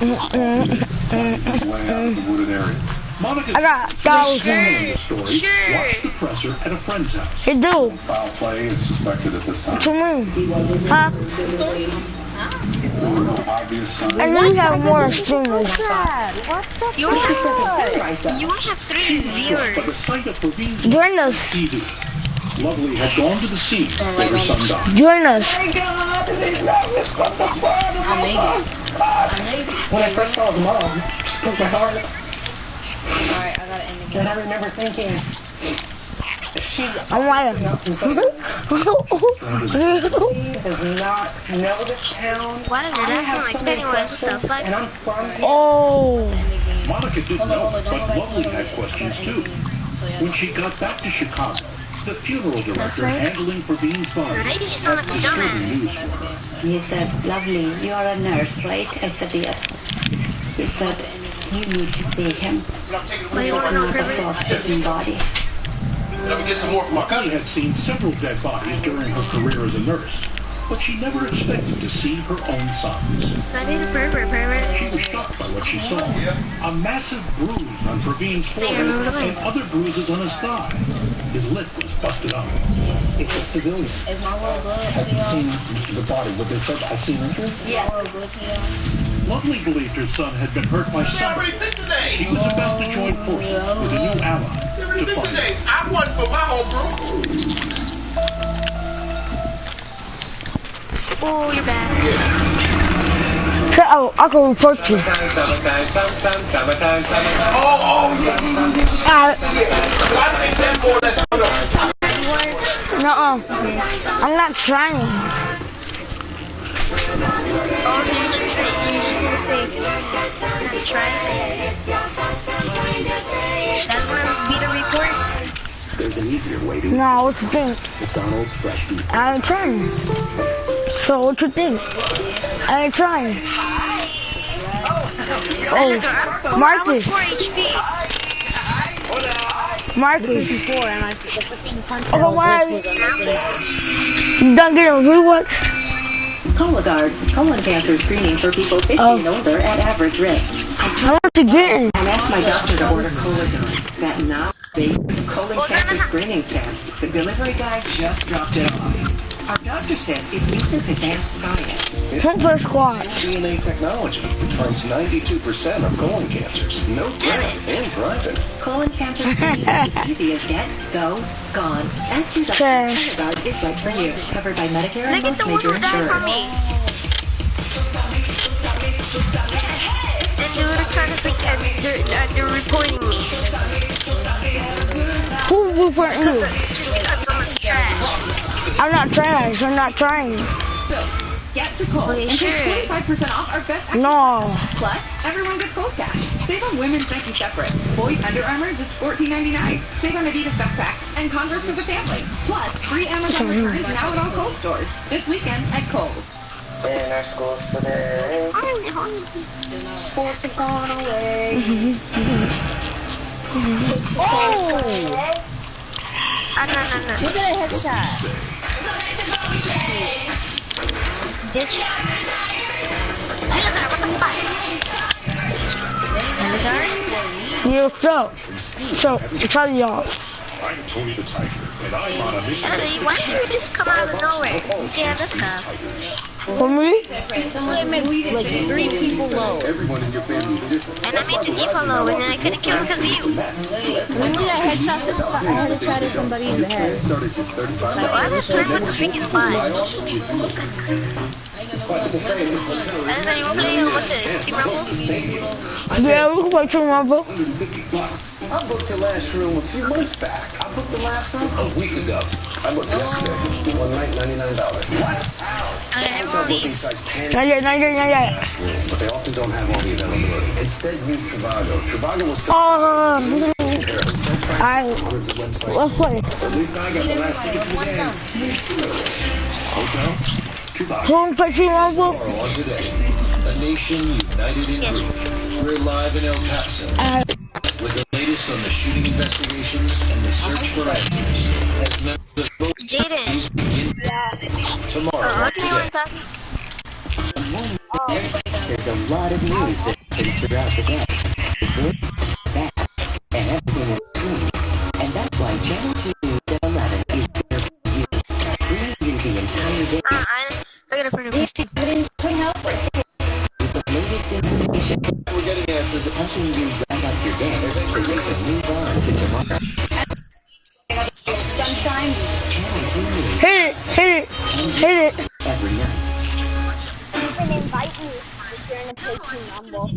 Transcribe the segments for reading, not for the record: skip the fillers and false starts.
I got thousands. Watch the presser at a friend's house. You do. Foul play is suspected at this time. To me. Huh? And then you have more streamers. You only have 3 viewers. Join us. Lovely had gone to the scene where her son died. Join us. When I first saw his mom, it just broke my heart. Alright, I gotta end the game. And I remember thinking, if she I'm lying. does not know this town, Why does your dad sound like Pennywise? What the fuck? and I'm from here. Oh. Monica didn't know, but Lovely had questions too. When she got back to Chicago, the funeral director handling Praveen's body Why did you sound like a dumbass? He said, "Lovely, you are a nurse, right?" I said, "Yes." He said, "You need to see him. What do you want to know, Another Privet? frost-bitten body." Let me get some more from my cousin. Had seen several dead bodies during her career as a nurse, but she never expected to see her own sons. Sunny the pervert. She was shocked by what she saw. A massive bruise on Praveen's forehead and other bruises on his thigh. His lip was busted up. It's a civilian. Is my world good to I've y'all? seen the body. What they said, I've seen injury. Yeah. My world good to y'all? Lovely believed her son had been hurt by somebody. She was about to join forces with a new ally to find him. I won for my home Oh, you're bad. So, I can report you. No, I'm not trying. Oh, so you're just gonna say, not try? That's gonna be the report? There's an easier way to No, what you think? McDonald's fresh beef. I ain't trying. So, what you think? I ain't trying. Oh, Marcus. 4 HP. Marcus. 54 and I the 15 punch. Oh, why? You done getting a rewatch? Cologuard, colon cancer screening for people 50 and older at average risk. How much you getting? I asked my doctor to order Cologuard, that now-based colon cancer screening test. The delivery guy just dropped it off. Our doctor says it uses advanced science. Super squad. DNA technology finds 92% of colon cancers. No threat and private. Colon cancer screening is easy as get, go, gone. Ask your doctor if Cologuard is right for you. Covered by Medicare and Look at most the one major who died for insurers. me. And they're trying to think, and they're reporting me. Who's reporting you? Just because someone's trash. I'm not trash. I'm not trying. So, get to Kohl's Okay, and sure. take 25% off our best No. Plus, everyone gets Kohl's cash. Save on women's Nike separate. Boys Under Armour just $14.99. Save on Adidas backpack and Converse for the family. Plus, free Amazon returns now at all Kohl's stores. This weekend at Kohl's. In our schools today, sports have gone away. Oh! No. Look at a headshot. Bitch. I'm sorry? You're so, tell y'all. I'm Tony the Tiger, and I'm on a mission. Why did you just come out of nowhere? Damn, this stuff. For me? Like 3 people low. Everyone in your family is different. And I made the default low, and then I couldn't kill him because of you. We need a headshot to somebody in the head. Started just 35 Why did I play with the freaking fly? Is anyone playing? What's it? Team Rumble? Yeah, we can play Team Rumble. $150. I booked the last room a few months back. I booked the last room a week ago. I booked yesterday. One night, $99. What? Okay, everyone leave. Booking sites can Not yet. but they often don't have all the availability. Instead, use Trivago. Trivago will sell Alright, hundreds of websites. let's play. At least I got the last ticket to the game. Hotel? Trivago. Who wants to play Team Rumble? Tomorrow on Today. A nation united in grief. We're live in El Paso with the latest on the shooting investigations and the search for answers. As members of both Jaden. begin tomorrow on What do you want Today. to talk? There's a lot of news that happens throughout the day. The good, bad, and everything in between. And that's why Channel 2 News at 11 is there for you. Bringing you the entire day I got a friend of mine. with the latest information. We're getting answers. Helping you wrap up your day so you can move on to tomorrow. Sunshine. Channel 2 News Hit it. every night. You can invite me if you're in a play Team Rumble.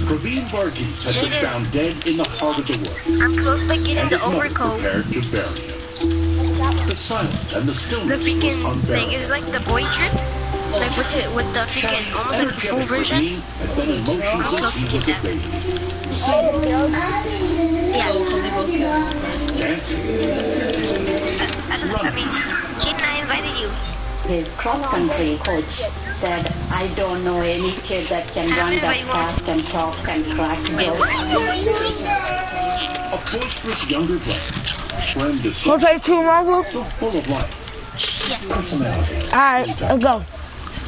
Praveen Varghese has been found dead in the heart of the woods. I'm close by getting And the his mother overcoat. prepared to bury him. The silence and the The stillness freaking was thing unbearable. is like the boy drip. Like with the freaking, almost like the full Energetic version. Praveen has been I'm close to emotionless get he was a that. baby. Yeah. Dancing, I mean, Keaton, I invited you. His cross-country coach said, I don't know any kid that can run that fast and talk and crack jokes. a boisterous younger brother. Friend is so, Wanna play Team Rumble? so full of life. Personality. Alright, let's go.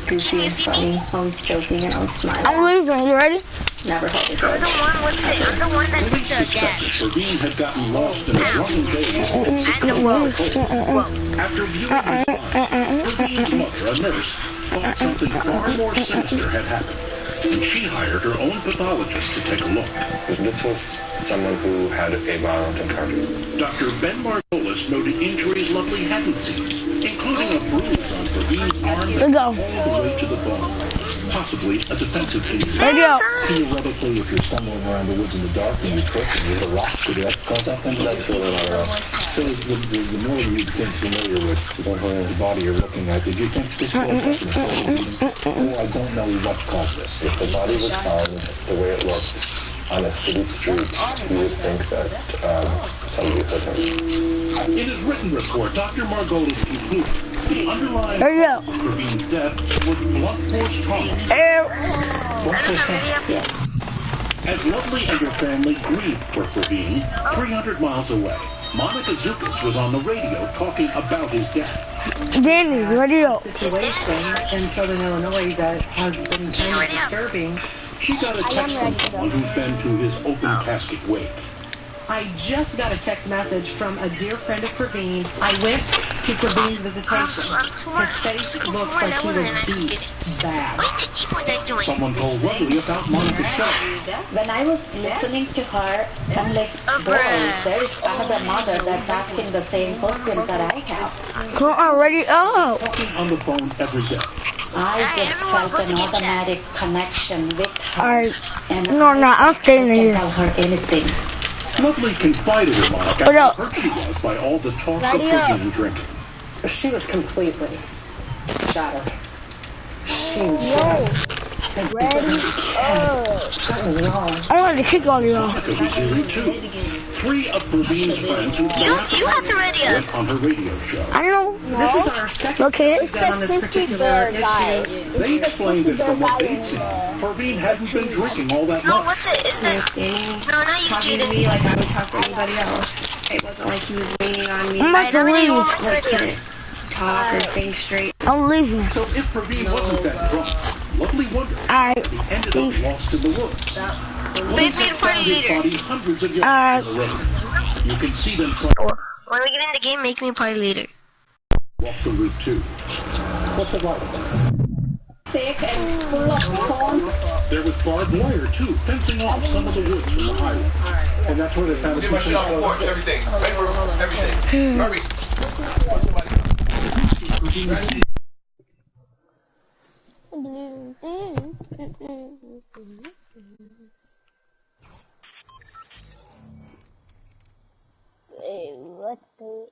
Goofy and funny, always joking and always smiling. I'm leaving. You ready? Never had a I'm grudge. the one, what's it? I'm the one that took Police the dad. suspected Praveen had gotten lost in a drunken daze. And the whoa. Whoa. After viewing his files, Praveen's mother, a nurse, thought something far more sinister had happened, and she hired her own pathologist to take a look. This was someone who had a violent encounter. Dr. Ben Margolis noted injuries Lovely hadn't seen, including a bruise on Praveen's arm Let's go. all the way to the bone, possibly a defensive injury. Let's go. Theoretically, if you're stumbling around the woods in the dark and you trip and you hit a rock, could that cause that thing? That's really not enough. So the more you get familiar with the body you're looking at, did you think this was an beating? Well, I don't know what caused this. If the body was found the way it looked on a city street, you would think that somebody hit him. In his written report, Dr. Margolis concluded the underlying There you go. cause of Praveen's death was blunt force trauma. That is already up here. As Lovely and her family grieved for Praveen, 300 miles away, Monica Zukas was on the radio talking about his death. Danny, ready to go. Situation in Southern Illinois that has been kind of disturbing. She got a text from someone who's been to his open casket wake. I just got a text message from a dear friend of Praveen. I went to Praveen's visitation. I'm torn. His face Freaking looks torn like he over and I was did beat it. bad. Wait, the deep one I joined. Someone told Lovely about Monica's show. When I was listening to her, I'm like, boy, there is another mother that's asking the same questions that I have. Come on, ready up. Talking on the phone every day. I just felt an automatic connection with her. Alright. And No, I'm staying I here. tell her anything. Lovely confided in Monica What how up? hurt she was by all the talk of Praveen drinking. She was completely shattered. She was Ready? Oh. something wrong. I want to kick all y'all. Monica was hearing too. 3 of Praveen's friends who You had to ready up. went on her radio show. I know. This is our second Okay. It's breakdown on the this Sissy particular Bear guy. issue. They It's the explained Sissy that from Bear what guy they'd in seen, the... Praveen hadn't been drinking all that No, much. what's it? Is that... No, not you, Talking to me Jaden. like I would talk to anybody else. It wasn't like he was leaning on me. I'm about to Another leave. one was Like ready couldn't talk or think straight. I'm leaving. So if Praveen wasn't that drunk, Lovely wondered Alright. he ended up lost in the woods. Make me a party Found his leader. body hundreds of yards from the road. You can see them try to When we get in the game, make me a party leader. walk the route too. What's it like? Thick and full of thorns. There was barbed wire too, fencing off some of the woods from the highway. And that's where they found Get my shit off the porch, everything. Paper, everything. Hurry. Wait, what the...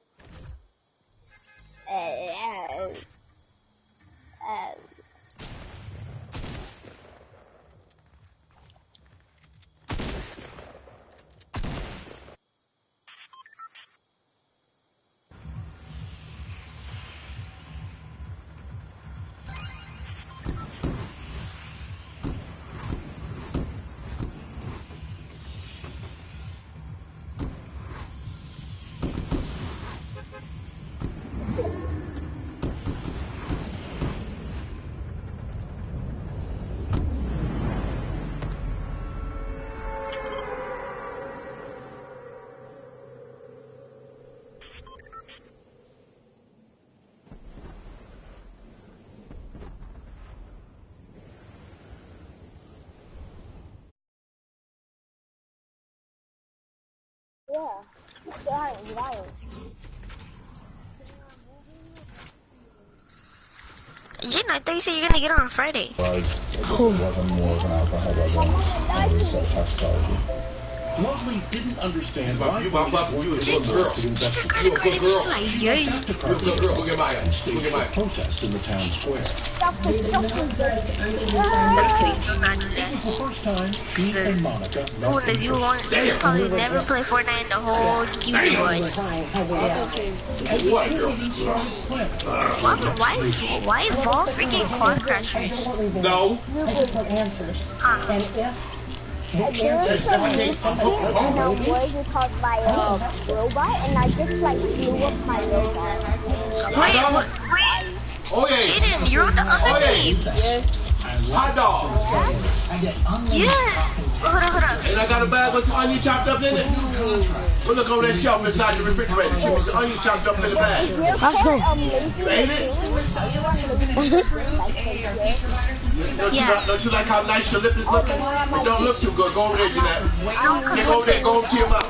Jen, I thought you said you're gonna get on Friday. Lovely didn't understand why You a good girl. You a good girl. Go get Maya. Go get Maya. protest in the town square. I'm just kidding. Do not do that. For the first time, she and Monica Who does you want? You probably never play Fortnite in the whole QT boys. What, girl? Why is Ball freaking quad crashers? No. There was some mistake and a voice caused by a robot, and I just like blew up my robot. Wait. Oh, yeah. Jaden, you're on the other team. Hot dog. Yes. Hold on. And I got a bag with some onion chopped up in it. Well, look over that shelf inside the refrigerator. She was onion chopped up in the bag. Let's go. Ain't it? Don't you like how nice your lip is looking? It don't look too good. Go over there, Jeanette. No, because Get over there. Go over to your mouth.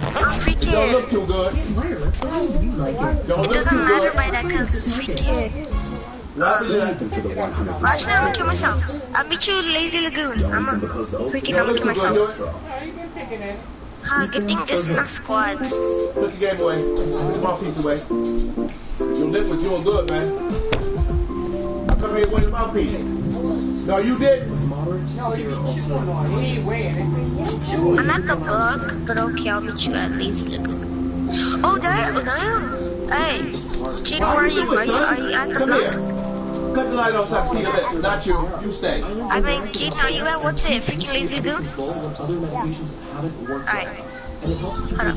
I'm freaking. Don't look too good. It doesn't matter by that because it's freaking. Actually, I'm gonna kill myself. I'll meet you Lazy Lagoon. I'm gonna kill myself. Good thing this is not squads. Put the game away. Put the mouthpiece away. Your lip was doing good, man. How come you ain't winning the mouthpiece? No, you did. I'm at the book, but okay, I'll meet you at Lazy Lagoon. Oh, damn. Hey, Jaden, where are you? Are you at the book? Cut the light off so I can see your lips. Not you. You stay. I mean, Jaden, are you at what's it? Freaking Lazy Lagoon? Alright. Hold up.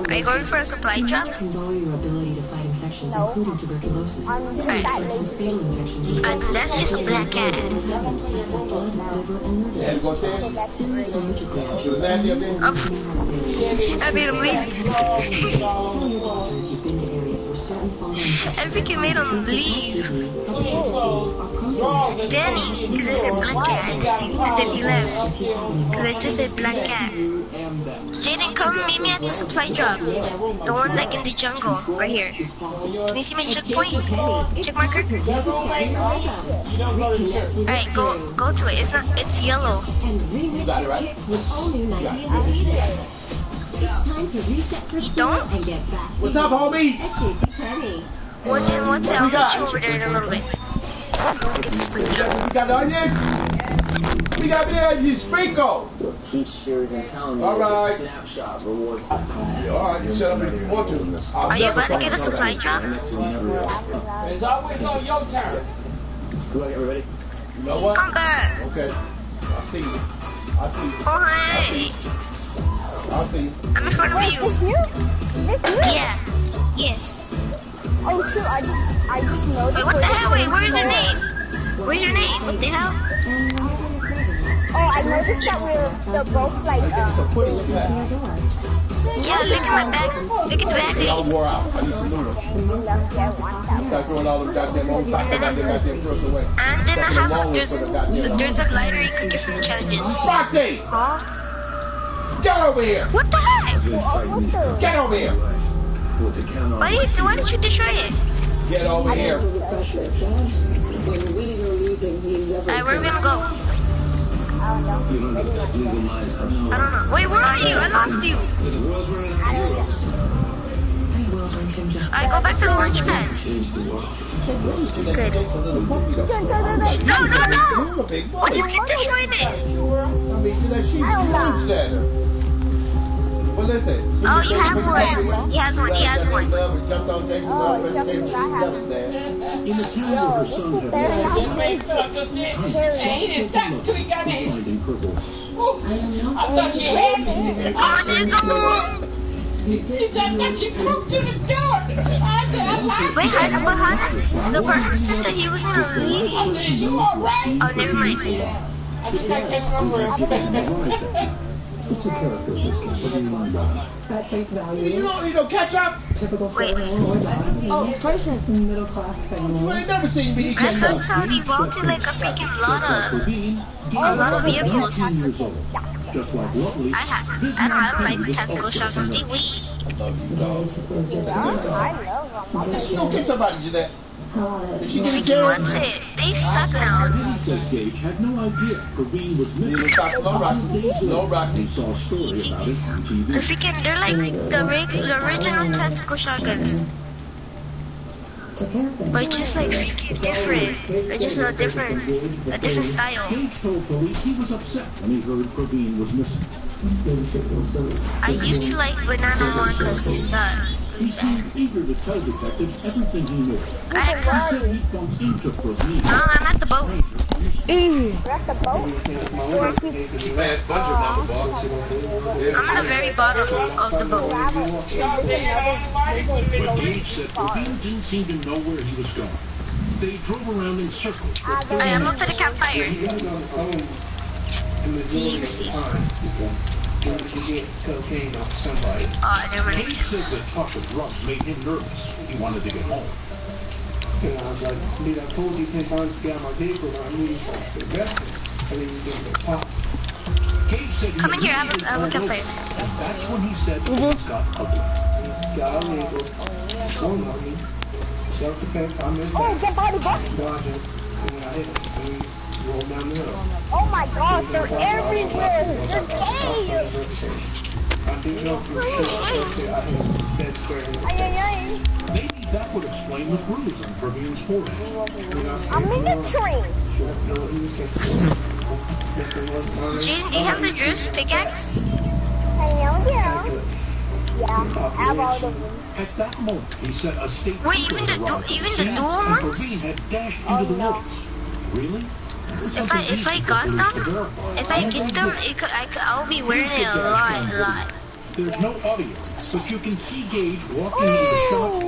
Are you going for a supply drop? No. I'm just at Lazy Lagoon. That's just a black cat. I made him leave. I freaking made him leave. Danny, because I said black cat. And then he left. Because I just said black cat. Jaden, come meet me at the supply drop. The one like in the jungle, right here. Can you see my checkpoint? Check marker? Alright, go to it. It's yellow. You got it, right? You don't? What's up, homie? What's it? I'll meet you over there in a little bit. Get the sprinkle. You got the onions? We got the onions, sprinkle. Alright. Snapshot rewards. Alright, you shut up if you want to. Are you about to get a supply drop? It's always on your turn. Go ahead, everybody. You know what? Come back. Okay. I see you. Oh, hey. I'll see you. I'm in front of you. It's you? It's you? Yeah. Yes. Oh shoot, I just noticed. Wait, what the hell? Wait, where's your name? Where's your name? What the hell? Oh, I noticed that we're both like, Yeah, look at my back. Look at the back. They all wore out. I need some noodles. Start throwing all them goddamn old socks and goddamn girls away. And then I have, there's a glider you can get from the challenges. Foxy! Huh? Get over here! What the heck? Get over here! Why did you destroy it? Get over here. Alright, where are we gonna go? I don't know. Wait, where are you? I lost you. Alright, go back to the launch pad. Good. No! Why did you keep destroying it? Well, listen. Oh, he has one. He has one. In the town where her son had Ain't it stuck till he got his? I thought you had me. He said that you crooked to the store. I said, I like Wait, the person said that he was in a lead. I said, you alright? Oh, never mind. I just I can't remember. It's a character this game. What do you mind about it? At face value. You don't need no ketchup. Typical Wait. person. Middle class family. You ain't never seen me eat I ketchup. saw it evolved to like a freaking lot of vehicles. Just like Lovely, I don't like tactical shotguns. They weak. She gonna get somebody, Jeanette. She wants it. They suck now. Said Gage had no idea Praveen was missing. No Roxy. He saw a story about it on TV. They're like the original tactical shotguns. But just like freaking different. They're just a different style. Gage told police he was upset when he heard Praveen was missing. I used to like banana more because they suck. He seemed eager to tell detectives everything he knew. I'm at the boat. You're at the boat? I'm at the very bottom of the boat. But Gage said Praveen didn't seem to know where he was going. They drove around in circles. I am up to the campfire. Do you see? Cocaine off somebody. Oh, never mind. Gage said the talk of drugs made him nervous. He wanted to get home. And I was like, dude, I told you 10 times to get out of my vehicle, and I knew you was like the best. I think he's gonna go pop. Gage said Come in here, I have a campfire. And that's when he said things got ugly. Got illegal, swung on me, self-defense, I missed Oh, get by the bus. dodging, and when I hit him, and we rolled down the hill. Oh my gosh, they're everywhere. They're gay. I think no, I hit dead square in the face. Maybe that would explain the bruise on Praveen's forehead. I'm in the train. Jaden, do you have the Drew's pickaxe? I know, yeah. Yeah, I have all of them. At that moment, he said a state Wait, even the dual ones? Praveen had dashed into the woods. Really? If I got them, if I get them, I'll be wearing it a lot. There's no audio, but you can see Gage walking in the shots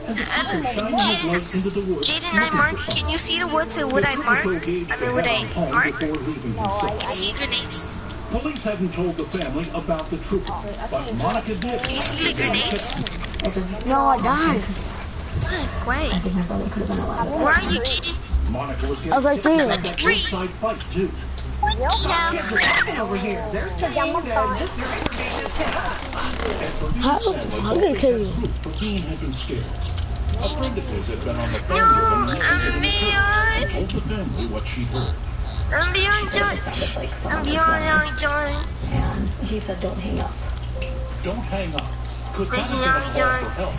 and the couple shining his light into the woods. Jaden, can you see the woods and would I mark? Would I mark? Can you see grenades? Police hadn't told the family about the trooper, but Monica did. Can you see the grenades? No, I don't. Fuck, wait. Where are you, Jaden? Monica was getting right there. a roadside fight, too. Over here. They're saying that this information is I'm gonna kill you. Praveen had been scared. A friend of his had been on the phone with him and told the family what she heard. I'm beyond John. And he said, don't hang up. Don't hang up. Could that have been a call for help?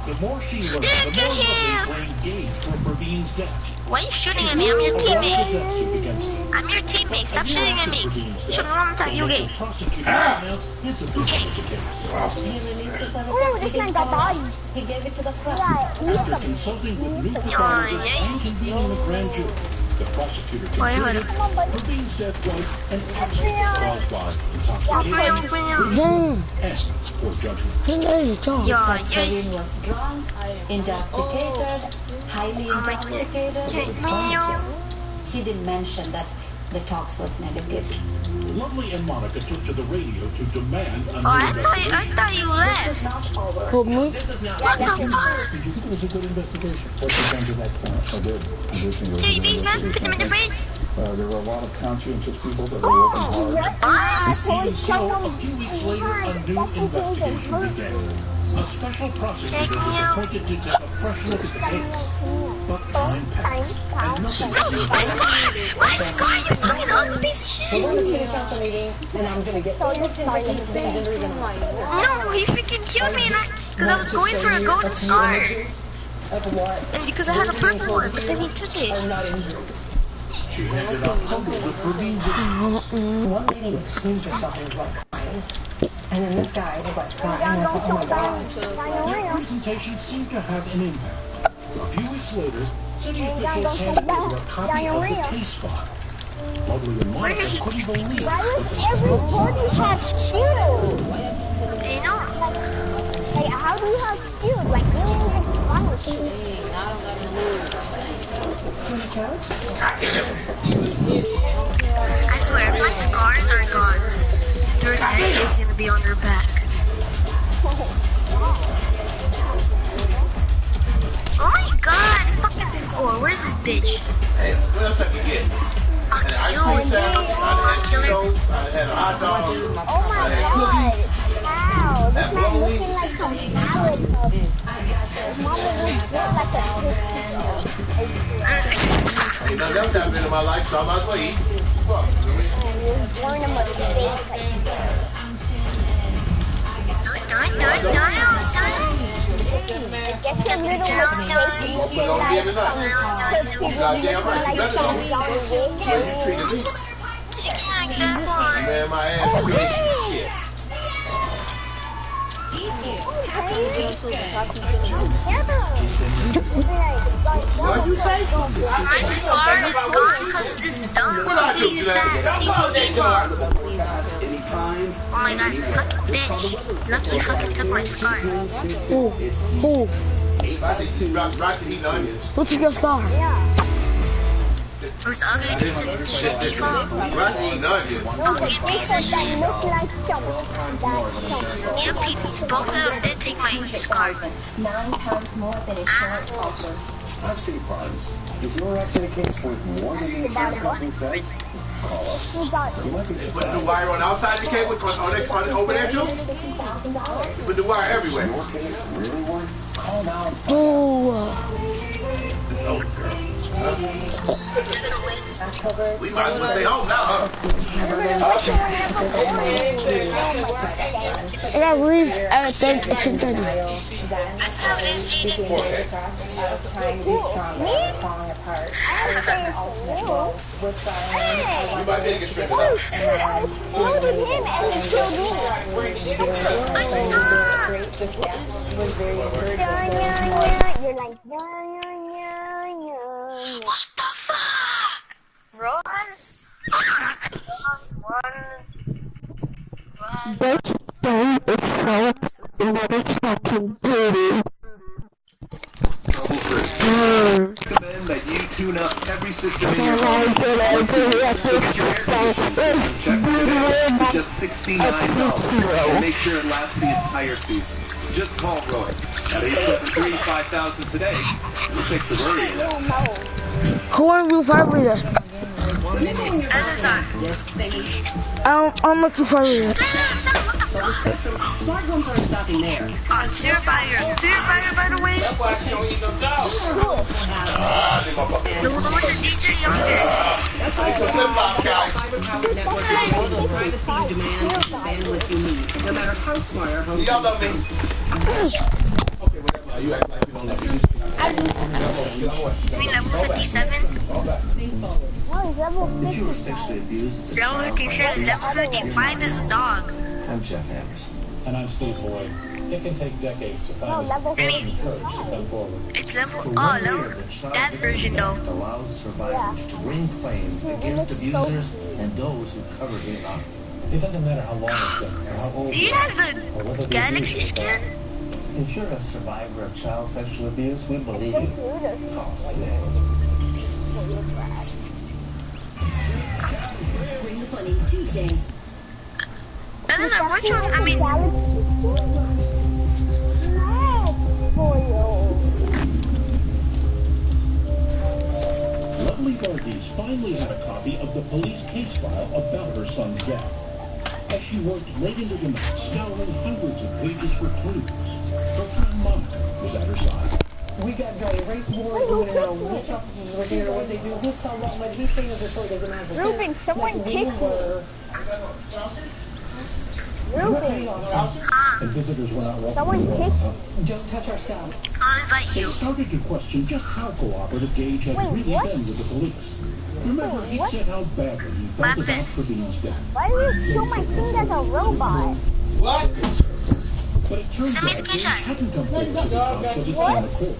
The more she learned, the more Lovely blamed Gage for Praveen's death. Why are you shooting at me? I'm your teammate. I'm your teammate. Stop shooting at me. Shoot me one time. You gay. Oh, this man got body. He gave it to the press. After consulting with new pathologists and convening a grand jury, the prosecutor concluded Praveen's death was an accident caused by intoxication and poor judgment. Praveen was drunk, intoxicated, highly intoxicated. He didn't mention that the talks was negative. Lovely and Monica took to the radio to demand a new I thought you left. Hold me. What the fuck? Did you think it was a good investigation? What you done to that point? I did. Take these men, put them in the fridge. There were a lot of conscientious people that were working hard. Even so, a few weeks later, a new investigation began. A special prosecutor was appointed to take a fresh look at the case. But time passed, and nothing No, my scar, you fucking ugly piece of shit. We're going to finish council meeting, and I'm going to get all your things and we're going to... No, he freaking killed me, because I was going for a golden scar. And because I had a purple one, but then he took it. I'm not injured. She handed out hundreds of Praveen's. One lady excused herself and was like crying. And then this guy was like crying. And I thought, oh my god. Their presentation seemed to have an impact. A few weeks later, city officials handed over a copy of the case file. Lovely and Monica couldn't believe Why does everybody have shoes? You know. Like, how do you have shoes? Like, what is wrong with you? I swear, if my scars are gone, their head is gonna be on their back. Oh my god! Fucking. Oh, where's this bitch? Hey, what else have you get? Fuck you, Spawn killer. Ain't nothing else happening in my life, so I might as well eat. Fuck. You was born a mistake. Get your little mistake. You like Man, my ass crazy shit. What'd you say? My scar is gone because this dumb movie is that TV vlog. Oh my god, you fucking bitch. Lucky you fucking took my scar. Who? What's your scar? It was ugly because it shit default. Fucking piece of shit. Yeah, both of them did take my scar. 9 times more than Assholes. I've seen crimes. Is your accident case worth more than the insurance company says? Call us. You might be Put the wire on outside the cable, on over there too? Put the wire everywhere. Your case really worth? Call now. Oh, girl. We might as well stay home now, huh? I gotta leave at 10:30. That's how it is, Jaden. We might take it straight up. You're like, What the fuck? Rose? This day is so fucking dirty. Recommend that you tune up every system in your home. Check today for just $69 and make sure it lasts the entire season. Just call Roy at 873-5000 today. We'll take the worry of that. Who are you family? Amazon. I'm looking for you. Smart homes aren't stopping there. Oh, Zero Buyer, by the way. That's why she don't eat no dog. The one with the DJ Younger. That's why fiber powered network is all the privacy you demand and bandwidth you need. No matter how smart our home. Y'all love me. Okay, whatever. You act like you don't love me. You mean level 57? no, it's level 55. Level 57, level 55 is a dog. I'm Jeff Anderson. And I'm Steve Boyd. It can take decades to No, find a level support and 55. courage to come forward. It's level, that version though. Allows survivors to bring claims against abusers and those who covered it up. It doesn't matter how long it's been or how old He you has are, or the whether the galaxy abuse is skin. If you're a survivor of child sexual abuse, we believe you. Call us today. Bring the funny Tuesday. Which one? I mean, Lovely Varghese finally had a copy of the police case file about her son's death. As she worked late into the night, scouring hundreds of pages for clues, her friend Monica was at her side. We got the race war, we want to know which officers were here, what they do, who saw what, but he came as a sort of an advocate. Ruben, someone kicked me. Ruben. And visitors were not welcome. Someone kicked me. Don't touch our stuff. I'll invite They you. started to question just how cooperative Gage had really been with the police. Remember, he said how badly he felt about Praveen's death. Why do you show my thing as a robot? What? But it turns out Gage hadn't come forward to the cops of his own accord.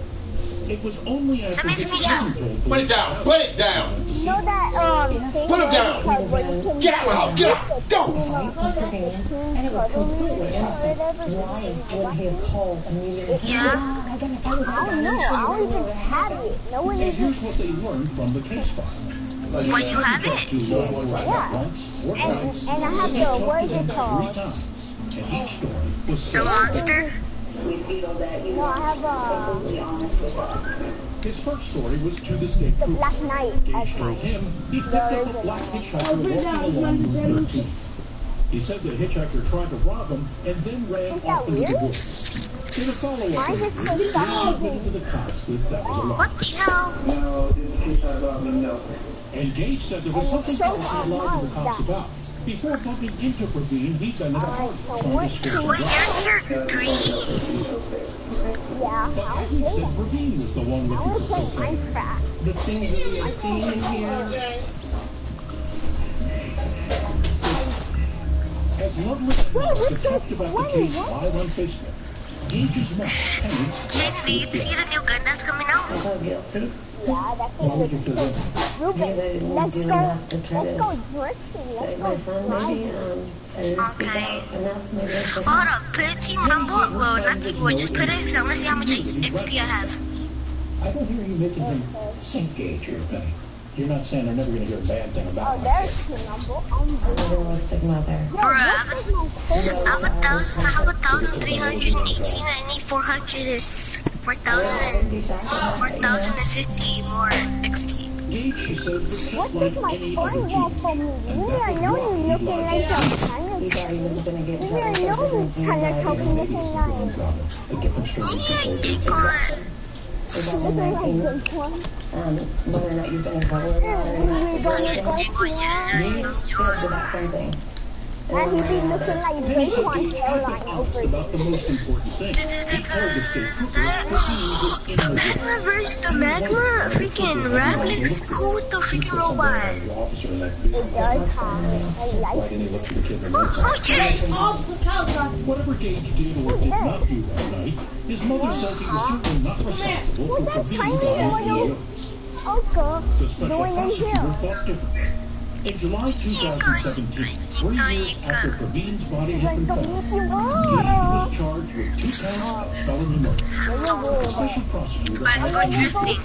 It was only after his son told police. Put it down! Put it down! You know that thing Put him down! Get out of my house! Get out! Go! And it was completely innocent. Why wouldn't he have called immediately? Yeah. I don't know. I don't even have it. No one And even. here's what they learned from the case file. Well, you have it. Yeah. And I have the, what is it called? And each story was The monster. No, I have His first story was to the state the trooper. Black Knight. Gage told him he picked up a black hitchhiker walking along Route 13. He said the hitchhiker tried to rob him and then ran off into the woods. In a follow-up Why is it interview, so Gage soft? admitted to the cops that was a lie. What the hell? No, it's about me, no. And Gage said there was And something so else he lied to the cops that. about. Before bumping into Praveen, he'd been at a party So trying what to score Well, the you're tier 3. Yeah, But I was he said playing. Praveen was the one I looking was for playing cocaine. Minecraft. The thing that I've seen in here. As Lovely and Wait, Monica which talked is about the one? case live on Facebook, Gage's mom, Penny, Jaden, do you see the new gun that's coming out? I felt guilty. Yeah, that thing looks good. Because I Ruben, didn't let's do go. enough to try Let's to go drinking. Let's save go my son, maybe. driving. I didn't speak Okay. out enough. Maybe I should Hold up, put a team rumble. Well, not team war, just put it because I want to see how much XP I have. I don't hear you making him sink Gage or Penny. You're not saying they're never going to hear a bad thing Oh, about him. there's the number. Unrealistic mother. Yeah, Bruh, this is my favorite. I have 1,318. I need 4,050 more XP. Gage, she said, was just What like does my any other friend want teenager. from me? And Maybe that I was know why you he looking lied like to some the kind of He thought he was going to get in Maybe I trouble for know you drinking kind of and talking driving. looking like. The difference between Looking like this one. Whether or not you've been in trouble or not, or We're not. gonna go He said about something. and he be looking like this one hairline over about the most important thing. He told the state trooper that he was in the Magma versus the Magma freaking Ravlic's cool with the freaking robot. It does have. I like it. Oh, yes! Whatever Gage did or did not do that night, his mother said he was certainly not responsible for What's that Praveen's tiny dying little videos. uncle The special doing in prosecutor here? thought differently. In July 2017, 3 years after Praveen's body had been found, Gage was charged with 2 counts of felony murder. The special prosecutor Let's go drifting.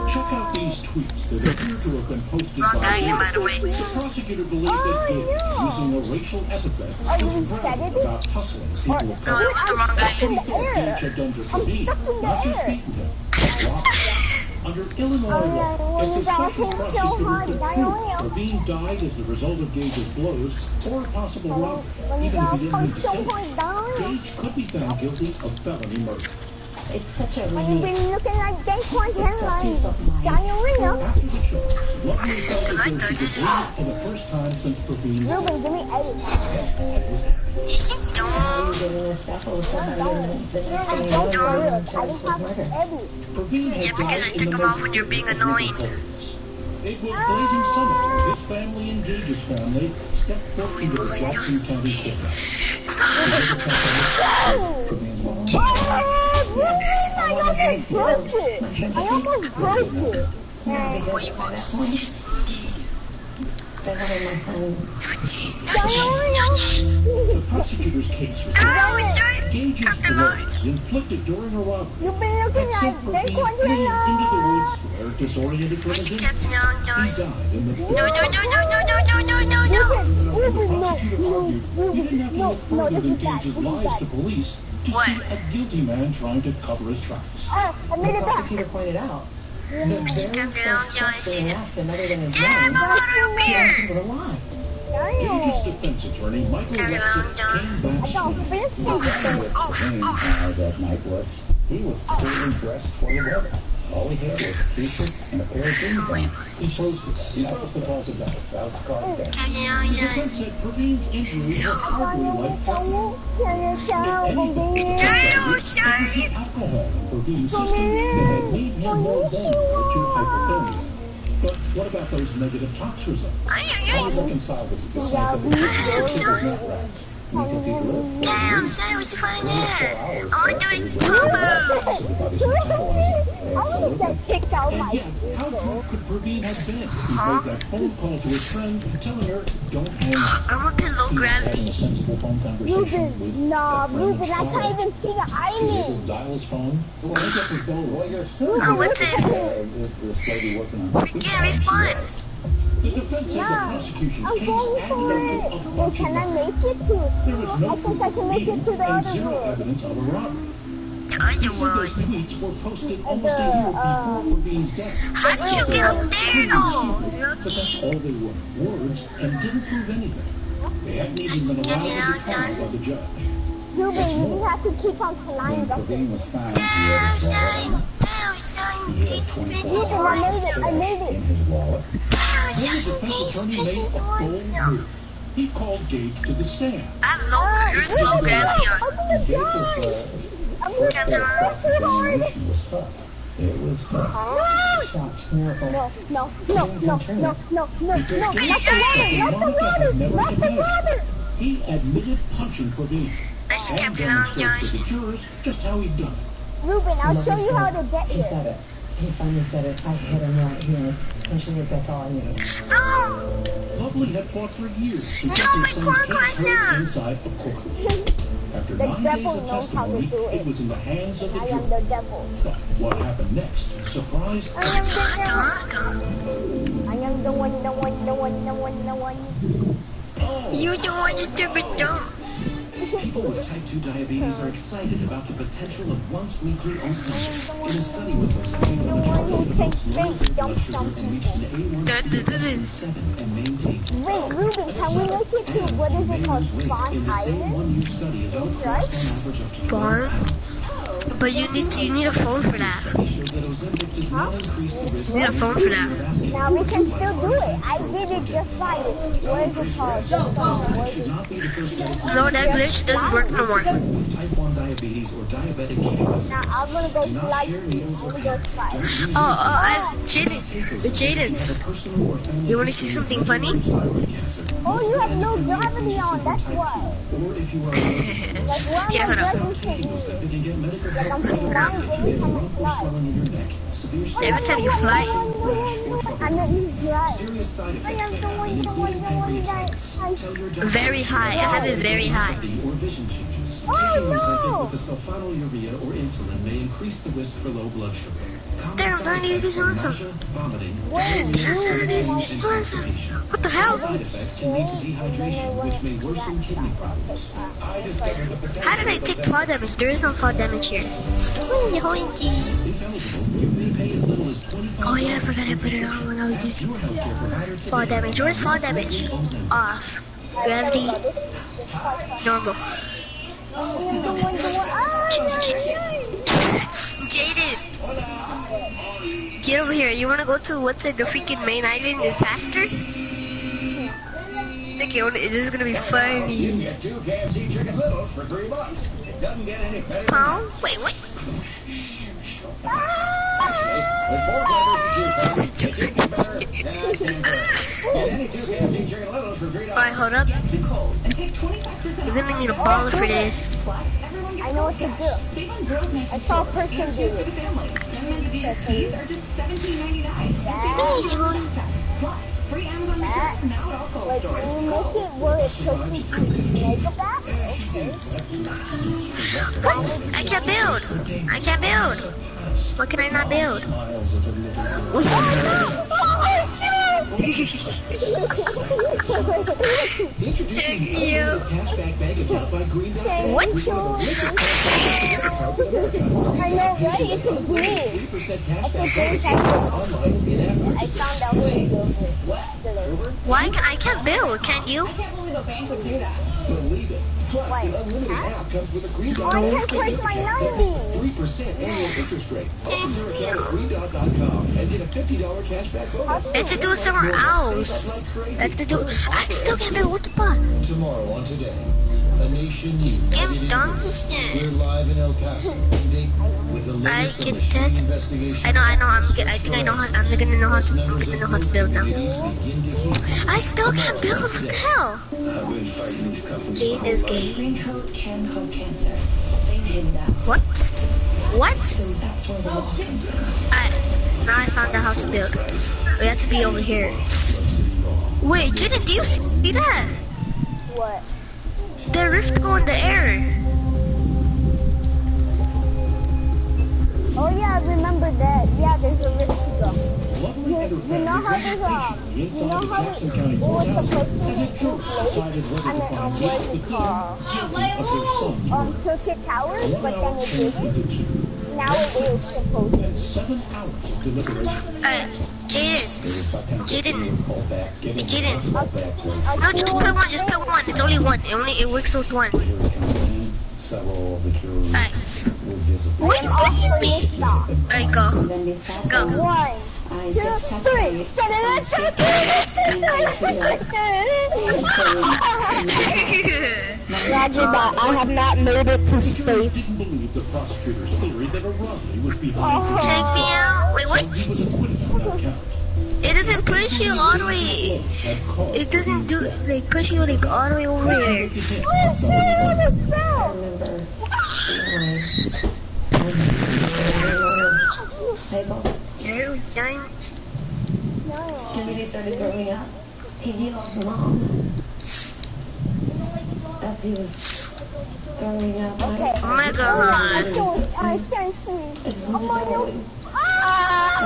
check out these tweets that appear to have been posted Wrong by guy, by the way. The prosecutor believed that Gage, using a racial epithet, was bragging about hustling people of No, it was the wrong guy. He thought Gage had done to Praveen, not just beaten him, but robbed him. Under Illinois law, if the special prosecutor could prove Praveen died as a result of Gage's blows or a possible robbery, even if he didn't mean to say it, Gage could be found guilty of felony murder. It's such a When you've relief. been looking like Daquan's hairline, Peace of mind. diarrhea. After the show, Lovely felt as though she could breathe for the first time since Praveen Ruben, died. give me 8. Is she How are dumb? you getting this stuff over somebody and the next I thing you don't know, know. you're I charged just with have murder? every. Praveen had Yeah, because I died in took the him off when you're being annoying. It was blazing summer when his family and Gage's family stepped foot into the Jackson County courthouse. Praveen's mom. I almost broke it. I almost broke it. They're having my son. The prosecutor's case was Gage's blows inflicted during a robbery You've been looking had like sent Praveen Daquan's fleeing into the hairline. woods where, disoriented from his She injuries, kept he died in the Ruben, no, The prosecutor argued he didn't have to look further this than is bad. Gage's This is lies bad. to police to What? see a guilty man trying to cover his tracks. I The made it back. prosecutor pointed out the very first question asked him, other than his Damn, name, I want to he beer. asked him to lie. Gage's defense attorney, Michael Carry Wexler, on, John. came back I got strong. fancy. That night was he was fully dressed for the wedding. All he had was t-shirt and a pair of jeans on. He posted that. That was the cause of death. That was the cause of death. The defense said Praveen's injuries were hardly like Can you tell alcohol in Praveen's system that had made him more vulnerable to hypothermia. But what about those negative tox results? How do you reconcile this scientific evidence? Because he lived Damn, sorry, what's the fun there? I 4 want to do it I want to get kicked out And my yet, how drunk could Praveen have been? He made that phone call to his friend telling her, don't hang up. I want the low He was having gravity. a sensible phone conversation with Nah, that friend Ruben, I can't even see the He was able eyelid. to dial his phone. Well, I guess his bell Well, rang. you're certain Oh, what's it? this lady wasn't on We can't respond. The defense says the prosecution's I'm case going added for up it. to a Well, bunch of can I lies. make it to? There was no I think I can make it to the and other zero room. evidence of a robbery. The He other said those one. tweets were posted almost a year before Praveen's death. How did you get up there, though? But that's Lucky. all they were, words, and didn't prove anything. They hadn't even been allowed to be tried by the judge. Ruben, you just have to keep on climbing up there. was found in I made it. his wallet. He called Gage to the stand. I'm low. You're slow gravity on. I'm gonna die. It was Shocked miracle. No, not the water. He admitted punching Praveen. I should And kept it on, demonstrated Josh. to the jurors just how he'd done it. Ruben, I'll show you how to get He here. said it. He finally said it. I hit him right here. And she's like, that's all I need. No! Lovely had fought for years to No, get my their cord son's was case heard out. inside a court. After The 9 days devil of knows how to testimony, do it. it was in the hands of the I am jury. the devil. But what happened next surprised I am the one. You don't want to do it, don't. People with type 2 diabetes are excited about the potential of once-weekly insulin. In a study with Ozempic on the trial, adults lowered their blood sugar and reached an A1C of 7 and maintained. Wait, Ruben, can we make it to, what is it called, Spawn Island? One-year study is on average up to 12 Farm? pounds. But you need a phone for that. Shows that Ozempic does not increase the risk You need a phone for that. Now we can still do it. I did it just by, what is it called? No, that glitch doesn't work no more. With type 1 diabetes or diabetic ketoacidosis, Now I'm gonna go do not fly. share needles or I'm gonna go fly. Jaden. You wanna see something funny? Oh, you have no gravity on, that's why. or if you are allergic to Like, why Yeah, am I hold on. graduating? Ozempic and get medical Like, I'm help. flying every time I fly. Swelling in your neck, severe Every time you fly. I'm not even dry. serious side I effects am may the happen, one including that pancreatitis. I... Tell your doctor Very high. I have it very high. or vision changes. Oh, Taking no. Ozempic with a sulfonylurea or insulin may increase the risk for low blood sugar. Common Damn, side I need effects to are do some. nausea, vomiting, Yes, it is. and constipation. What the hell? Side effects can lead to dehydration, which may worsen kidney problems. I discovered the potential How did I take fall damage? There is no fall damage here. If eligible, you may pay as little as $25 Oh yeah, I forgot I put it on when I was doing your healthcare provider today. fall damage. Where's fall damage? Off. Gravity. Normal. Jaden. Get over here. You wanna go to what's it? The freaking main island and faster? Okay, this is gonna be funny. Get 2 KFC chicken littles for $3. It doesn't get any better. Pound? Wait, what? With 4 flavors to choose from, it tastes better than I stand for. Get any 2 KFC chicken littles for $3. Alright, hold up. You're gonna need a baller for this. I know what to do. I saw a person do it. Like, can you make it where it pushes to make it back? Okay. What? I can't build. I can't build. What can I not build? Check you. What? I know, right? It's a game. I found out who to build it. Why can I can't build? Can't you? I can't believe a bank would do that. Believe it. Plus, Why? the unlimited app comes with a green dot. Oh, I can click my 90. 3% annual interest rate. Open your account at greendot.com and get a $50 cashback bonus. Let's do it somewhere else. Let's do. I still can't build. What the fuck? Tomorrow on Today, a nation news. Damn dumb. We're live in El Paso, Indy, with the I latest get on the shooting that. investigation. I know. I think I know how. I'm gonna know how to. I'm gonna know how to build now. Begin to heal. I still can't build. What the hell? Gate is gay. Green coat can cause cancer. They've hidden that. What? What? So that's where the wall comes from. Now I found out how to build. We have to be over here. Wait, Jaden, do you see that? What? The rift go in the air. Oh yeah, I remember that. Yeah, there's a rift to go. You know how there's you know how it was supposed to be 2 plates? I mean, what is it called? Tilted Towers, but then it didn't. Now it is supposed to. 7 hours of deliberation. Jaden. No, I'll just put one. Just put one. It's only one. It works with one. several of the jurors were visible. What do you mean? Alright, go. Go. 1, 2, 3. Roger that. I have not made it to space. Didn't believe the prosecutor's theory that a robbery was behind Check me out. Wait, what? He was acquitted on that count. It doesn't push you all the way. It doesn't do like push you like all the way over there. You're saying? When he started throwing up, he yelled mom. As he was throwing up. Okay. Oh my god. I can't see. It's really I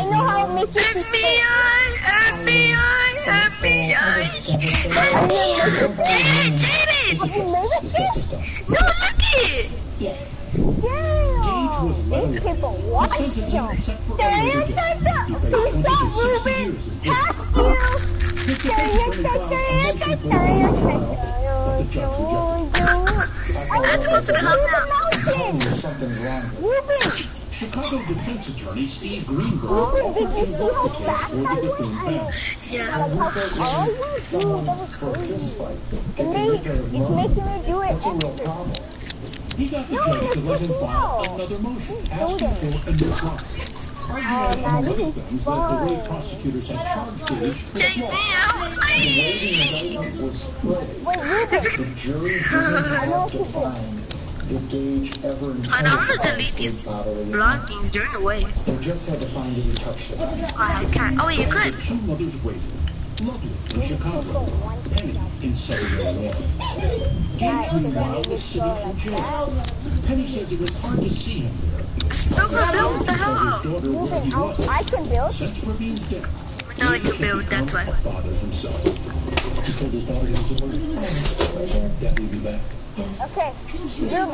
know how to make it to space. FBI. Jaden! Have you made it yet? No, look it! Yes. Damn! These people want some. Peace out, Ruben! Pass you! Let's go to the house now. Ruben! Chicago defense attorney Steve Greenberg Ruben, did you see how fast I went? Yeah. That was crazy. It's making me do it extra. He got the judge to let him file another motion asking for a new trial. Arguing among other things that the way prosecutors had charged Gage Take me out, please. The jury didn't have to find if Gage ever I'm gonna delete these blonde things during the way. They just had to find that he touched it. I can't. Oh, wait, you could. Two mothers waited. Lovely in Chicago, Penny in Southern Illinois. Gage, meanwhile, was sitting in jail. Penny says it was hard to see him there. Still can build. What the hell? I can build. Since Ravine's death, Now I can build. That's why. father himself. He told his daughter he was allergic. That will be back. Okay, Ruben,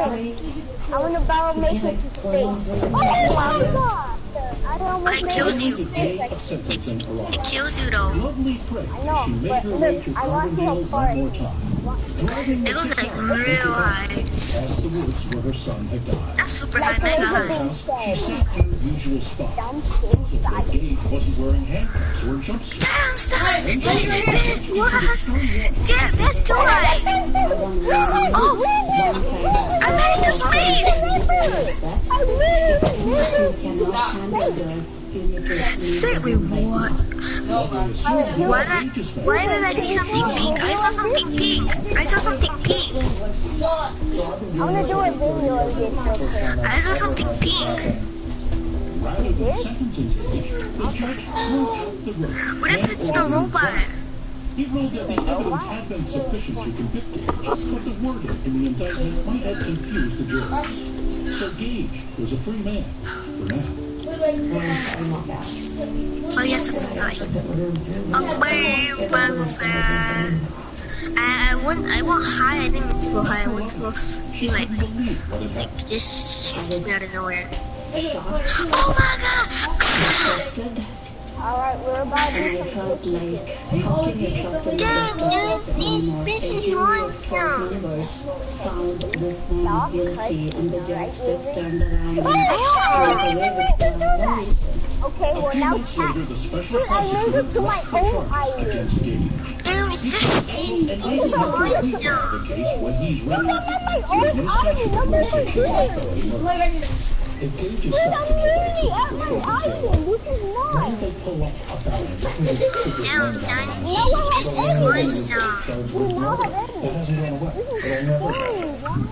I want to battle make it to space. Oh my god! I don't It kills you. Day of sentencing arrived. It kills you though. Lovely prayed I as know, she made but her way look, to I want to see how Carbondale far one more time. Driving It goes like real high. past the woods where her son had died. That's super high. Mega high. She sat in her usual spot. down But Gage wasn't wearing handcuffs or a jumpsuit. Damn, son. What? Damn, that's too high. Oh, I made it to space. Say, wait, what? Why did I see something pink? I saw something pink. I saw something pink. I'm gonna do a video of this real quick. I saw something pink. Rather than sentencing Gage, the judge threw out the rope. What if it's the robot? He ruled that the evidence had been sufficient to convict Gage, but the wording in the indictment might have confused the jurors. So Gage was a free man for now. Oh yes, it's nice. I went high. I didn't mean to go high. I went to go like just shoots me out of nowhere. Oh my god! Alright, we're about to do something. Damn, these bitches want some. Found this man guilty, and the judge just turned around and Okay, well now chat. Dude, I made it to my own island. Damn, it's just Dude, I'm on my own island. Nobody here. Dude, I'm literally at my island. This is mine. damn, Johnny. You know what has enemies? We now have enemies. This is scary, guys.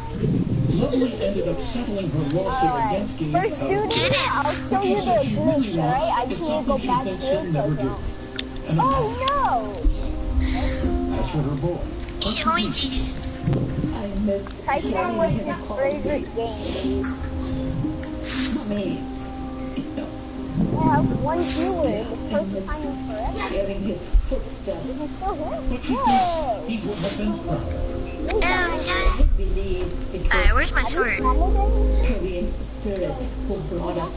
Lovely ended up settling her lawsuit against Gage. First, dude, I'll show you the glitch, alright? I just need to go back here because, oh no! As for her boy, Oh, Jesus. Typhoon was his favorite game. I have one viewer, the first time in forever. hearing his footsteps. Is he still here? Yay! He would have been proud. Damn, son. I believe it was Alright, where's my sword? Korean's spirit who brought us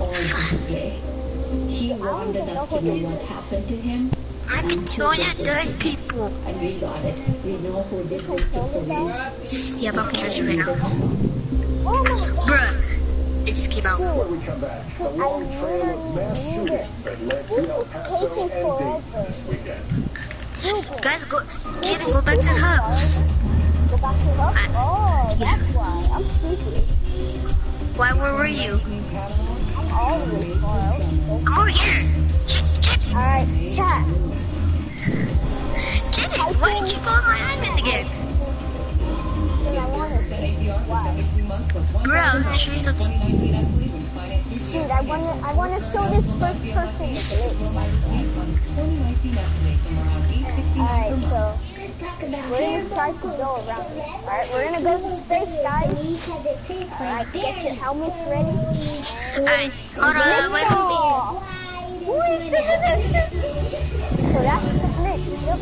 all this way. He wanted us to know what happened to him. I can show you dead people. And we got it. We know who did this to police. Yeah, but I'm right now. Oh my god. Bruh, it just came out. When we come back, a long trail of mass shootings that led to El Paso and Dayton this weekend. Guys, go. Jaden, go back to the hub. Go back to the hub? Oh, that's why. I'm stupid. Why? Where were you? I'm all the way far out. I'm over here. Alright, cat. Jaden, why did you go on my admin again? I wanted to. Why? Bro, I was gonna show you something. Dude, I wanna show this first person glitch. Alright, so we're gonna try to go around. Alright, we're gonna go to space, guys. Alright, get your helmets ready. Alright, hold on, wait. So that's the glitch. Yep.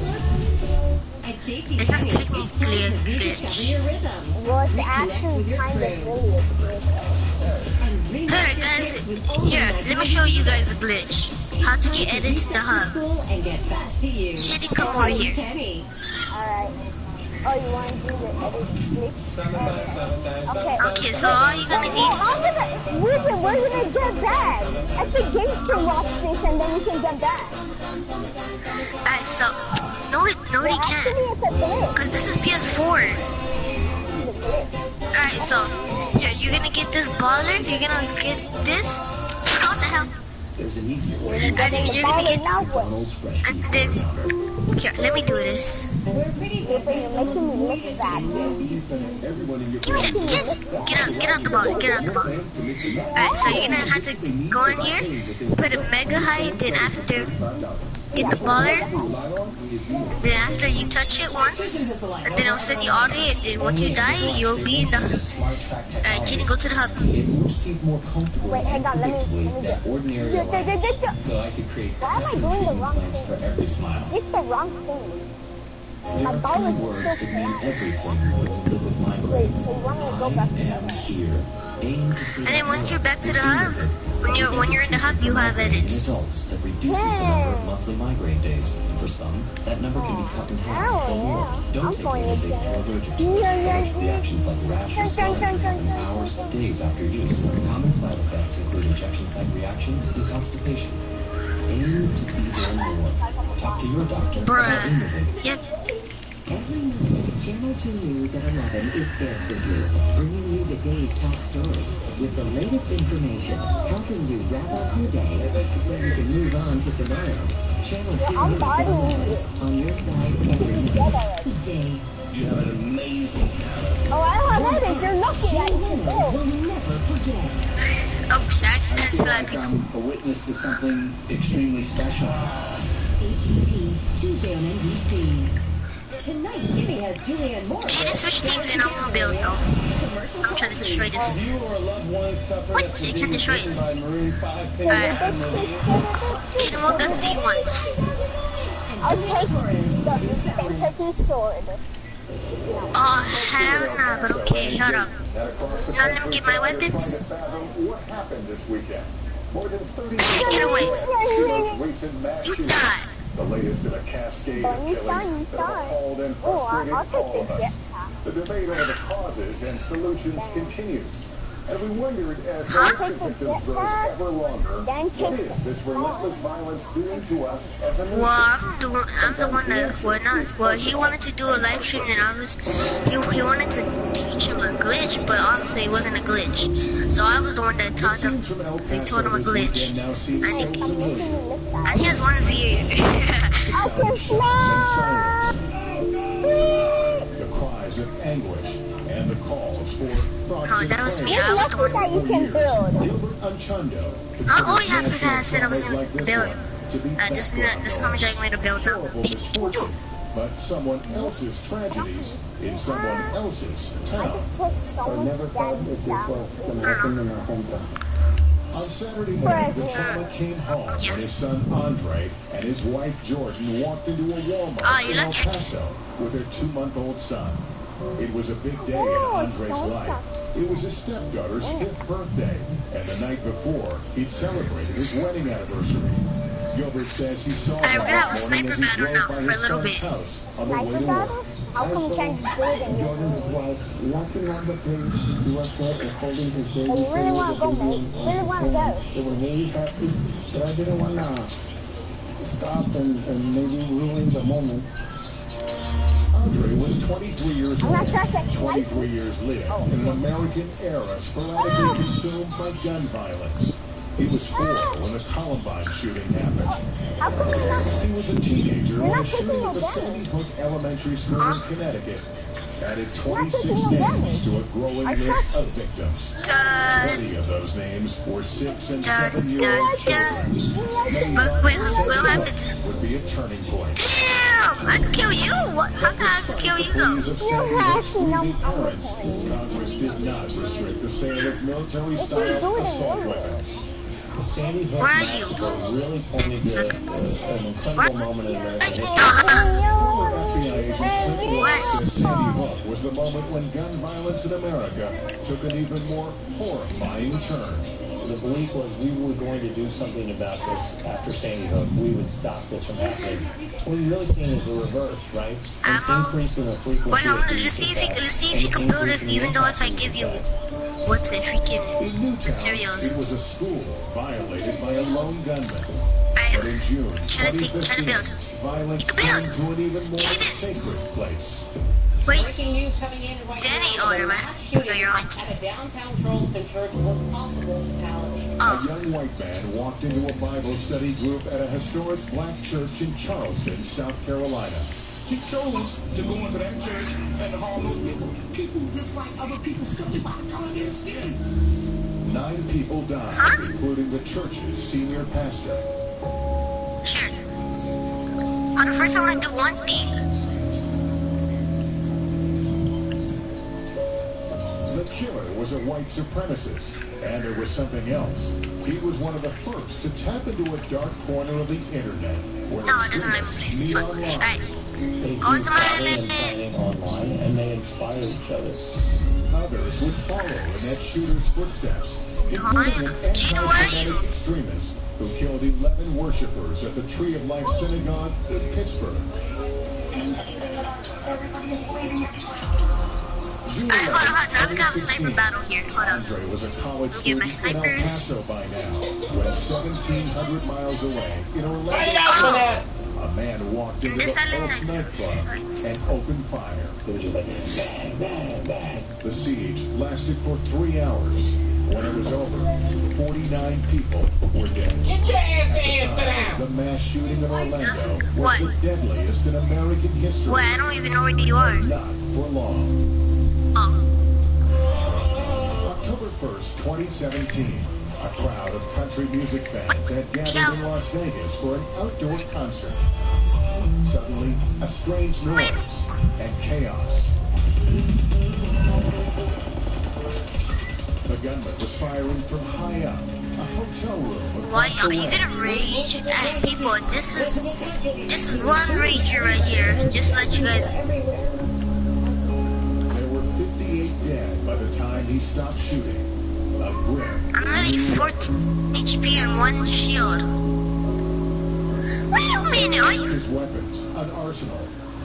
It's not technically a glitch. Well, it's actually kind of really a glitch. Alright guys, here, let me show you guys a glitch. How to get edit to the hub. Jaden, come over here. Alright. Oh, you want to do the edit glitch? Okay, so all you're gonna need we're gonna get back. I think games can watch this and then we can get back. Alright, so no, they can't. Because this is PS4. Alright, so you're gonna get this baller. You're gonna get this. What the hell? There's an easier way. And then you're gonna get. And then. Here, let me do this. You're making me look bad. Get out the ball. Alright, so you're gonna have to go in here, put a mega height, then after get the baller, then after you touch it once, and then I'll send you all day, and then once you die, you'll be in the alright, Jaden, go to the hub. Wait, hang on, let me So I could create why am I doing the wrong thing? for every smile. It's the wrong thing. There are ball is few words still that mean flat. everything when you live with my brain. Wait, so you want me to go back to the I am hub? here. Aim to see And then once you're back to the hub, when you're in the hub, you have edits. results that reduces the number of monthly migraine days. For some, that number can be cut in half or more. Don't take anything if you're allergic to it. Most reactions like rashes, swelling, from hours to days after use. Common side effects include injection site reactions and constipation. Aim to be there more. Talk to your doctor about anything. Yep. Every night, Channel 2 News at 11 is there for you, bringing you the day's top stories with the latest information, helping you wrap up your day so you can move on to tomorrow. Channel 2 News at 11 on your side every day. You have an amazing talent. Oh, I don't have edits. You're lucky that you can go. We'll never forget. Oops, I accidentally flagged people. I'm a witness to something extremely special. HET, Tuesday on NBC. Tonight, Jimmy has Julianne Moore. Jaden, switch teams and I won't build though. I'm trying to destroy this. You or a loved one suffered What? after You being can destroy it. bitten by Maroon 510 Alright. Jaden, what guns do you want? I'll take the Kentucky sword. Oh, hell nah, but okay, hold up. Now let me get my weapons. What happened this weekend? More than 30 Get away. recent mass You shootings. die. The latest in a cascade of killings that have appalled and frustrated I'll take all of this, us. yeah. The debate over the causes and solutions continues. And we wondered, as the Huh? sentence grows ever longer, what is this relentless violence doing to us as a nation? Well, I'm the one that, well, he wanted to do a live stream and he wanted to teach him a glitch, but obviously it wasn't a glitch. So I was the one that taught him, told him a glitch. And he has one view. I can fly! The cries of anguish and the calls for thoughts Oh, that was me. I You're was the lucky one. that you can build. Gilbert Anchondo. Oh yeah, because I said I was going to build. This comment I'm going to build now. Terrible misfortune, but someone else's tragedies in someone else's I town. just took someone's daddy's down. On Saturday morning, the trauma came home when his son Andre and his wife Jordan walked into a Walmart in El Paso with their 2-month-old son. It was a big day in Andre's life. It was his stepdaughter's 5th birthday, and the night before, he'd celebrated his wedding anniversary. Gilbert says he saw I'm him gonna have a that morning sniper as he battle drove now by for a his little son's bit. house on the way to Sniper work. battle? How come you can't just do it in your Jordan was walking on the place. He was there and holding his baby. But you really want to go, mate? Really want to go? They were very happy, but I didn't want to stop and maybe ruin the moment. Andre was 23 years I'm old. not sure I said 23 years lived in an American era sporadically consumed by gun violence. He was 4 when the Columbine shooting happened. How come you're not? He was a teenager You're when not a shooting taking at the no Sandy Hook Elementary School in Connecticut added You're not 26 taking no names damage. to a growing I list trust of victims. 20 of those names were 6 and 7-year-old children. Many But thought wait, Sandy what Hook happens? would be a turning point. Damn! I can kill you! What? How can I kill you though? You have to know. Parents, Congress did not restrict the sale of military-style assault weapons. The Sandy Hook Where are you? massacre really pointed to an incredible moment in American history. Former FBI agent Clint Watts says Sandy Hook was the moment when gun violence in America took an even more horrifying turn. The belief was we were going to do something about this after Sandy Hook. We would stop this from happening. What we've really seen is the reverse, right? An increase in the frequency Wait, of let's see if you can build it, even though if I give you what's it, freaking materials. It was a school violated by a lone gunman. But in June Try to 2015, build. violence turned to an even more sacred place. Wait, Breaking news coming in right Danny now. order, man. No, you're on. At a downtown Charleston church with possible fatality. A young white man walked into a Bible study group at a historic black church in Charleston, South Carolina. She chose to go into that church and harm those people. People who dislike other people simply by the color of their skin. 9 people died, including the church's senior pastor. Sure. On the first, I want to do one thing. The killer was a white supremacist, and there was something else. He was one of the first to tap into a dark corner of the internet where No, it doesn't let me place it. Fuck. Alright. Go into my online, and they inspire each other. Others would follow in that shooter's footsteps, including an anti-Semitic extremist who killed 11 worshippers at the Tree of Life Synagogue in Pittsburgh. June 11, now we got a sniper battle here. Hold up. Andre was a college Get my student in El Paso by now, when 1,700 miles away in Orlando, a man walked into the Pulse nightclub and opened fire. It was just like bang, bang, bang. The siege lasted for 3 hours. When it was over, 49 people were dead. Get your ass At the time, the mass shooting in Orlando was the deadliest in American history. What? I don't even know where you are. Not for long. Oh. October 1st, 2017, a crowd of country music fans had gathered in Las Vegas for an outdoor concert. Suddenly, a strange noise and chaos. The gunman was firing from high up, a hotel room. Why are you gonna rage at people? This is one rager right here. Just to let you guys. There were 58 dead by the time he stopped shooting. A grim. I'm only 14 HP and 1 shield. Wait a minute, are you? His weapons, an arsenal.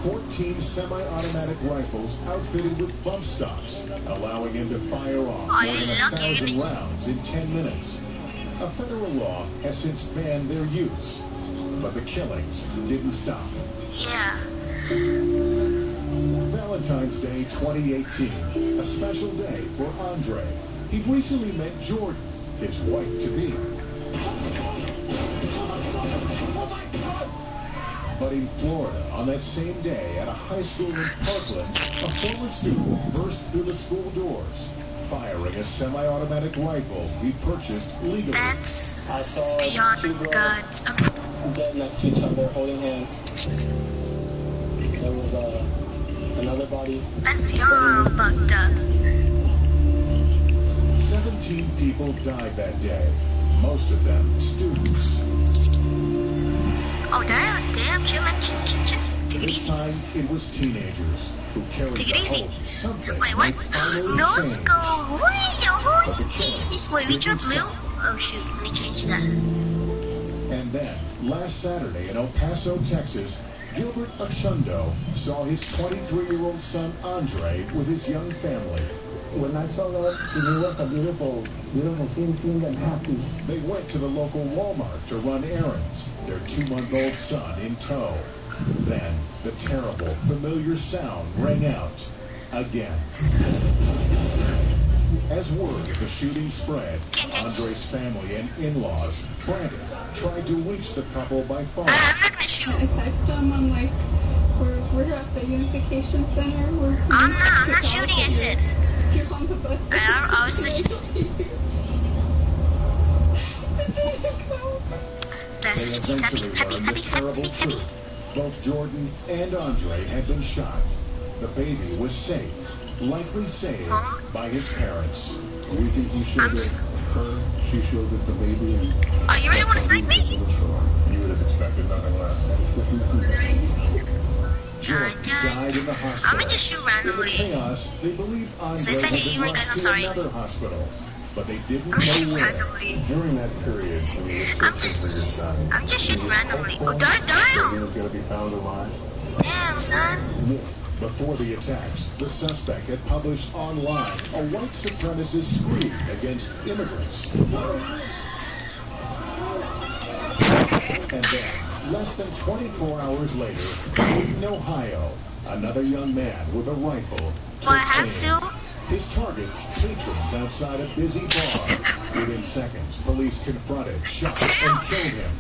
14 semi-automatic rifles outfitted with bump stocks, allowing him to fire off more than 1,000 rounds in 10 minutes. A federal law has since banned their use, but the killings didn't stop. Yeah. Valentine's Day 2018, a special day for Andre. He'd recently met Jordan, his wife-to-be. But in Florida, on that same day, at a high school in Parkland, a former student burst through the school doors, firing a semi-automatic rifle he purchased legally. That's I saw beyond 2 girls God's. dead next to each other, holding hands. There was another body. That's beyond fucked up. 17 people died that day, most of them students. Oh damn, chill. Take it This easy. time, it was teenagers who carried Take it the easy. hope something Wait, what? might finally No change. score. Wait, Jesus. Wait, we dropped blue? Oh, shoot. Let me change that. And then, last Saturday in El Paso, Texas, Gilbert Achundo saw his 23-year-old son, Andre, with his young family. When I saw that, to me was a beautiful scene, seeing them happy. They went to the local Walmart to run errands, their 2-month-old son in tow. Then, the terrible, familiar sound rang out again. As word of the shooting spread, Andre's family and in-laws, frantic, tried to reach the couple by phone. I'm not gonna shoot. I texted them, I'm like, we're at the Unification Center. I'm not shooting, I said. You're on the bus. I was switching. They eventually learned the terrible truth. Both Jordan and Andre had been shot. The baby was safe, likely saved by his parents. We think you showed it her, she showed it the baby, and... Oh, you really want to snipe me? You would have expected nothing less. Jordan died in the hospital. I'm gonna just shoot randomly. In the chaos, they believed Andre So if I had hit you, been guys, I'm rushed to sorry. another hospital, but they didn't I'm just know shooting where. randomly. During that period, when you were searching for your son, I'm just shooting randomly. Oh, damn! he was going to be found alive. Damn, son. Yes. Before the attacks, the suspect had published online a white supremacist screed against immigrants. And then, less than 24 hours later, in Ohio, another young man with a rifle Well, I have to. His target, patrons outside a busy bar. Within seconds, police confronted, shot, and killed him.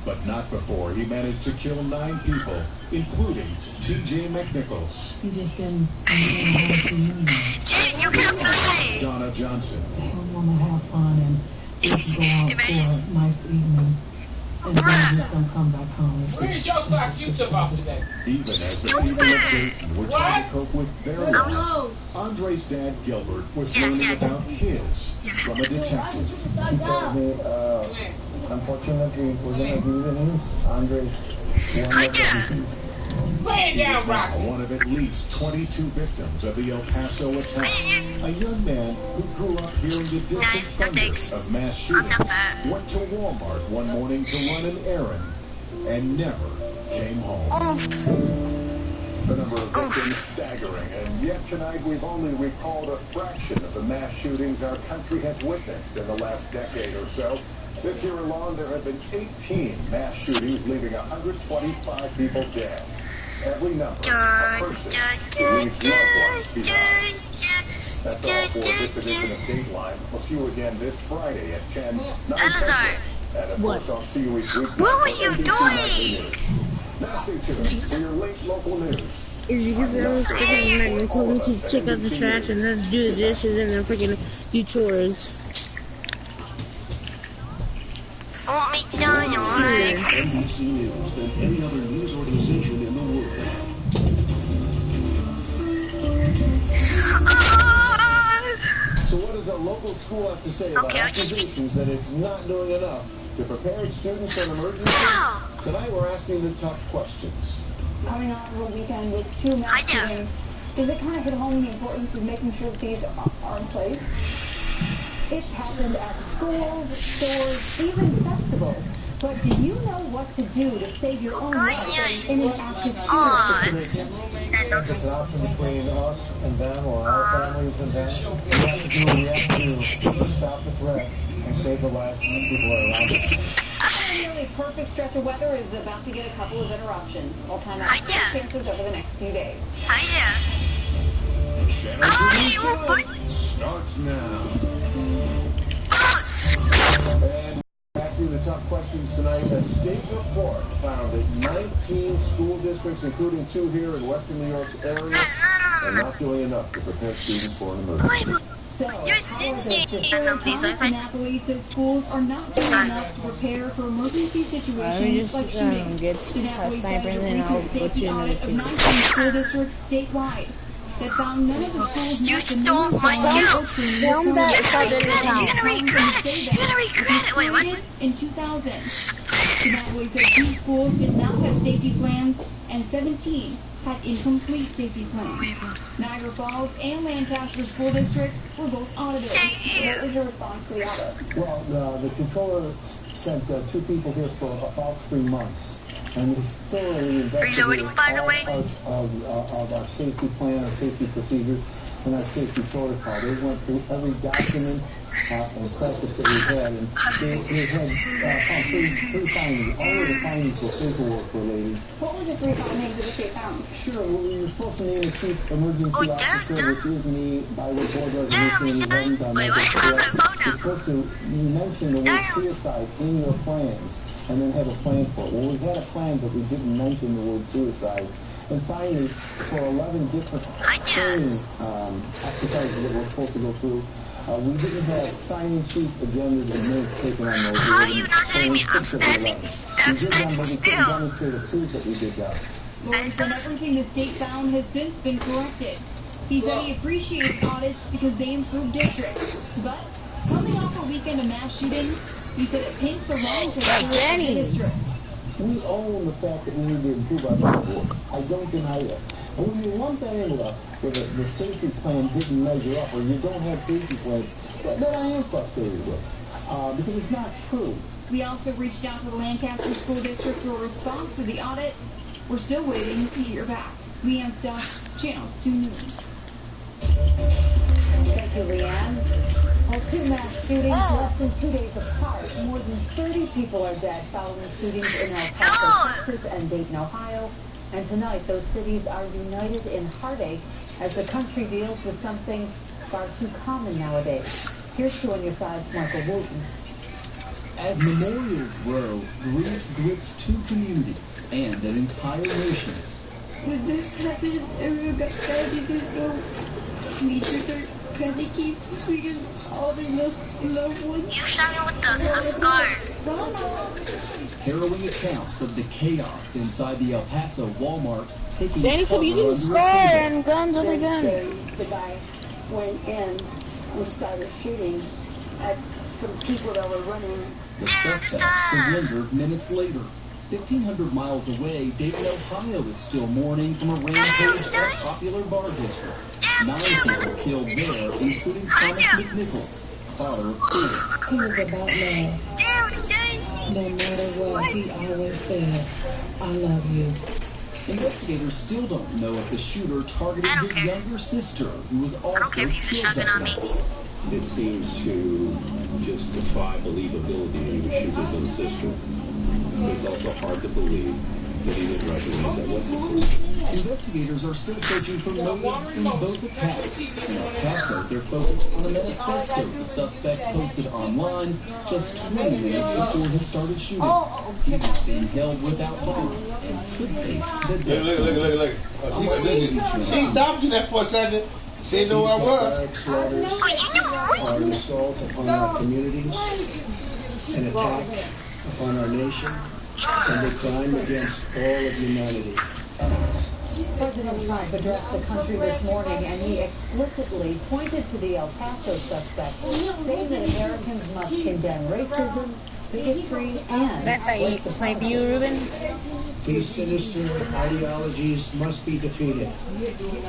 But not before he managed to kill 9 people, including T.J. McNichols. You just didn't have to Jane, you can't play. Donna Johnson. I want to have fun and just go out for a nice evening. And then just don't come back home. Where's your socks you took off today? Even as the people of Dayton were trying to cope with their loss, Andre's dad, Gilbert, was learning about his from a detective. He told me, unfortunately, we're going to give you the news. Andre's one of the deceased. Lay it down, Roxy. One of at least 22 victims of the El Paso attack. A young man who grew up hearing the distant thunder of mass shootings went to Walmart one morning to run an errand and never came home. The number of victims staggering, and yet tonight we've only recalled a fraction of the mass shootings our country has witnessed in the last decade or so. This year alone, there have been 18 mass shootings, leaving 125 people dead. Every number, a person who leaves loved ones behind. That's all for this edition of Dateline. We'll see you again this Friday at 10, 9 Central. And of course, I'll see you each week. What were you doing? Now stay tuned for your late local news. Is because I was freaking mad and told me to check out the trash and then do the dishes and then freaking do chores. Want me done, alright? NBC News than any other news organization in the world. So what does a local school have to say about accusations that it's not doing enough to prepare its students for an emergency? Tonight we're asking the tough questions. Coming off of a weekend with 2 mass shootings, does it kind of hit home the importance of making sure that these are in place? It's happened at schools, stores, even festivals. But do you know what to do to save your own life in an active shooter situation? It's an option between us and them, or our families and them. We have to do what we have to do to stop the threat and save the lives of the people around us. Nearly a perfect stretch of weather is about to get a couple of interruptions. I'll time out chances over the next few days. Starts now. And asking the tough questions tonight, a state report found that 19 school districts, including 2 here in western New York's area, are not doing enough to prepare students for an emergency. So, how is it that in Appalachia schools are not doing enough to prepare for emergency situations like shootings? In Appalachia, a recent safety audit of 19 school districts statewide that found none of the schools You stole my kill. Film that You're gonna regret it. Wait, what? In 2000. Appalachia, these schools did not have safety plans and 17 had incomplete safety plans. Niagara Falls and Lancaster school districts were both audited. What was your response to the audit? Well, the controller sent 2 people here for about 3 months. And we thoroughly investigated all of our safety plan, our safety procedures, and our safety protocol. They went through every document and practice that we had, and they had found 3 findings. All of the findings were paperwork related. What were the 3 findings that they found? Sure, well, we were supposed to name the chief emergency officer, which is me, by the board resolution, and we haven't done that. You're supposed to mention the word suicide in your plans, and then have a plan for it. Well, we had a plan, but we didn't mention the word suicide. And finally, for 11 different training exercises that we're supposed to go through, we didn't have sign-in sheets, agendas, and minutes taken on those. How are you not letting me? I'm standing still. Demonstrate a proof that we did that. Lord said everything the state found has since been corrected. He said he appreciates audits because they improve districts. But coming off a weekend of mass shootings, he said it paints the wrong picture of the district. We own the fact that we need to improve our budget. I don't deny that. And when you lump that in with the safety plan didn't measure up, or you don't have safety plans, that I am frustrated with. Because it's not true. We also reached out to the Lancaster School District for a response to the audit. We're still waiting to hear back. Leanne Stuff, Channel 2 News. Thank you, Leanne. Well, 2 mass shootings less than 2 days apart. More than 30 people are dead following shootings in El Paso, Texas, and Dayton, Ohio. And tonight, those cities are united in heartache as the country deals with something far too common nowadays. Here's 2 on your sides, Michael Wooten. As memorials grow, grief grips 2 communities and an entire nation. When this happened, everyone got sad because teachers are panicky because all their loved ones. You shot me with the scar. Harrowing accounts of the chaos inside the El Paso Walmart taking Danny keep using the scar and guns on the gun. The guy went in and started shooting at some people that were running. The suspect surrendered minutes later. 1,500 miles away, Dayton, Ohio is still mourning from a rampage at a popular bar district. 9 people killed there, including Thomas McNichols, father of 4. He was about love. No matter what, he always said, I love you. Investigators still don't know if the shooter targeted his younger sister, who was also killed that night. It seems to just defy believability that he would shoot his own sister. It's also hard to believe that he didn't recognize that was his sister. Investigators are still searching for motives in both attacks. In El Paso, they're focused on a manifesto the suspect posted online just 20 minutes before he started shooting. He's not being held without bond and could face the death penalty. She stopped you there for a second. She didn't know where I was. Are an assault upon our communities, an attack upon our nation, and a crime against all of humanity. President Trump addressed the country this morning, and he explicitly pointed to the El Paso suspect, saying that Americans must condemn racism, bigotry, and... That's how you snipe you, Ruben? These sinister ideologies must be defeated.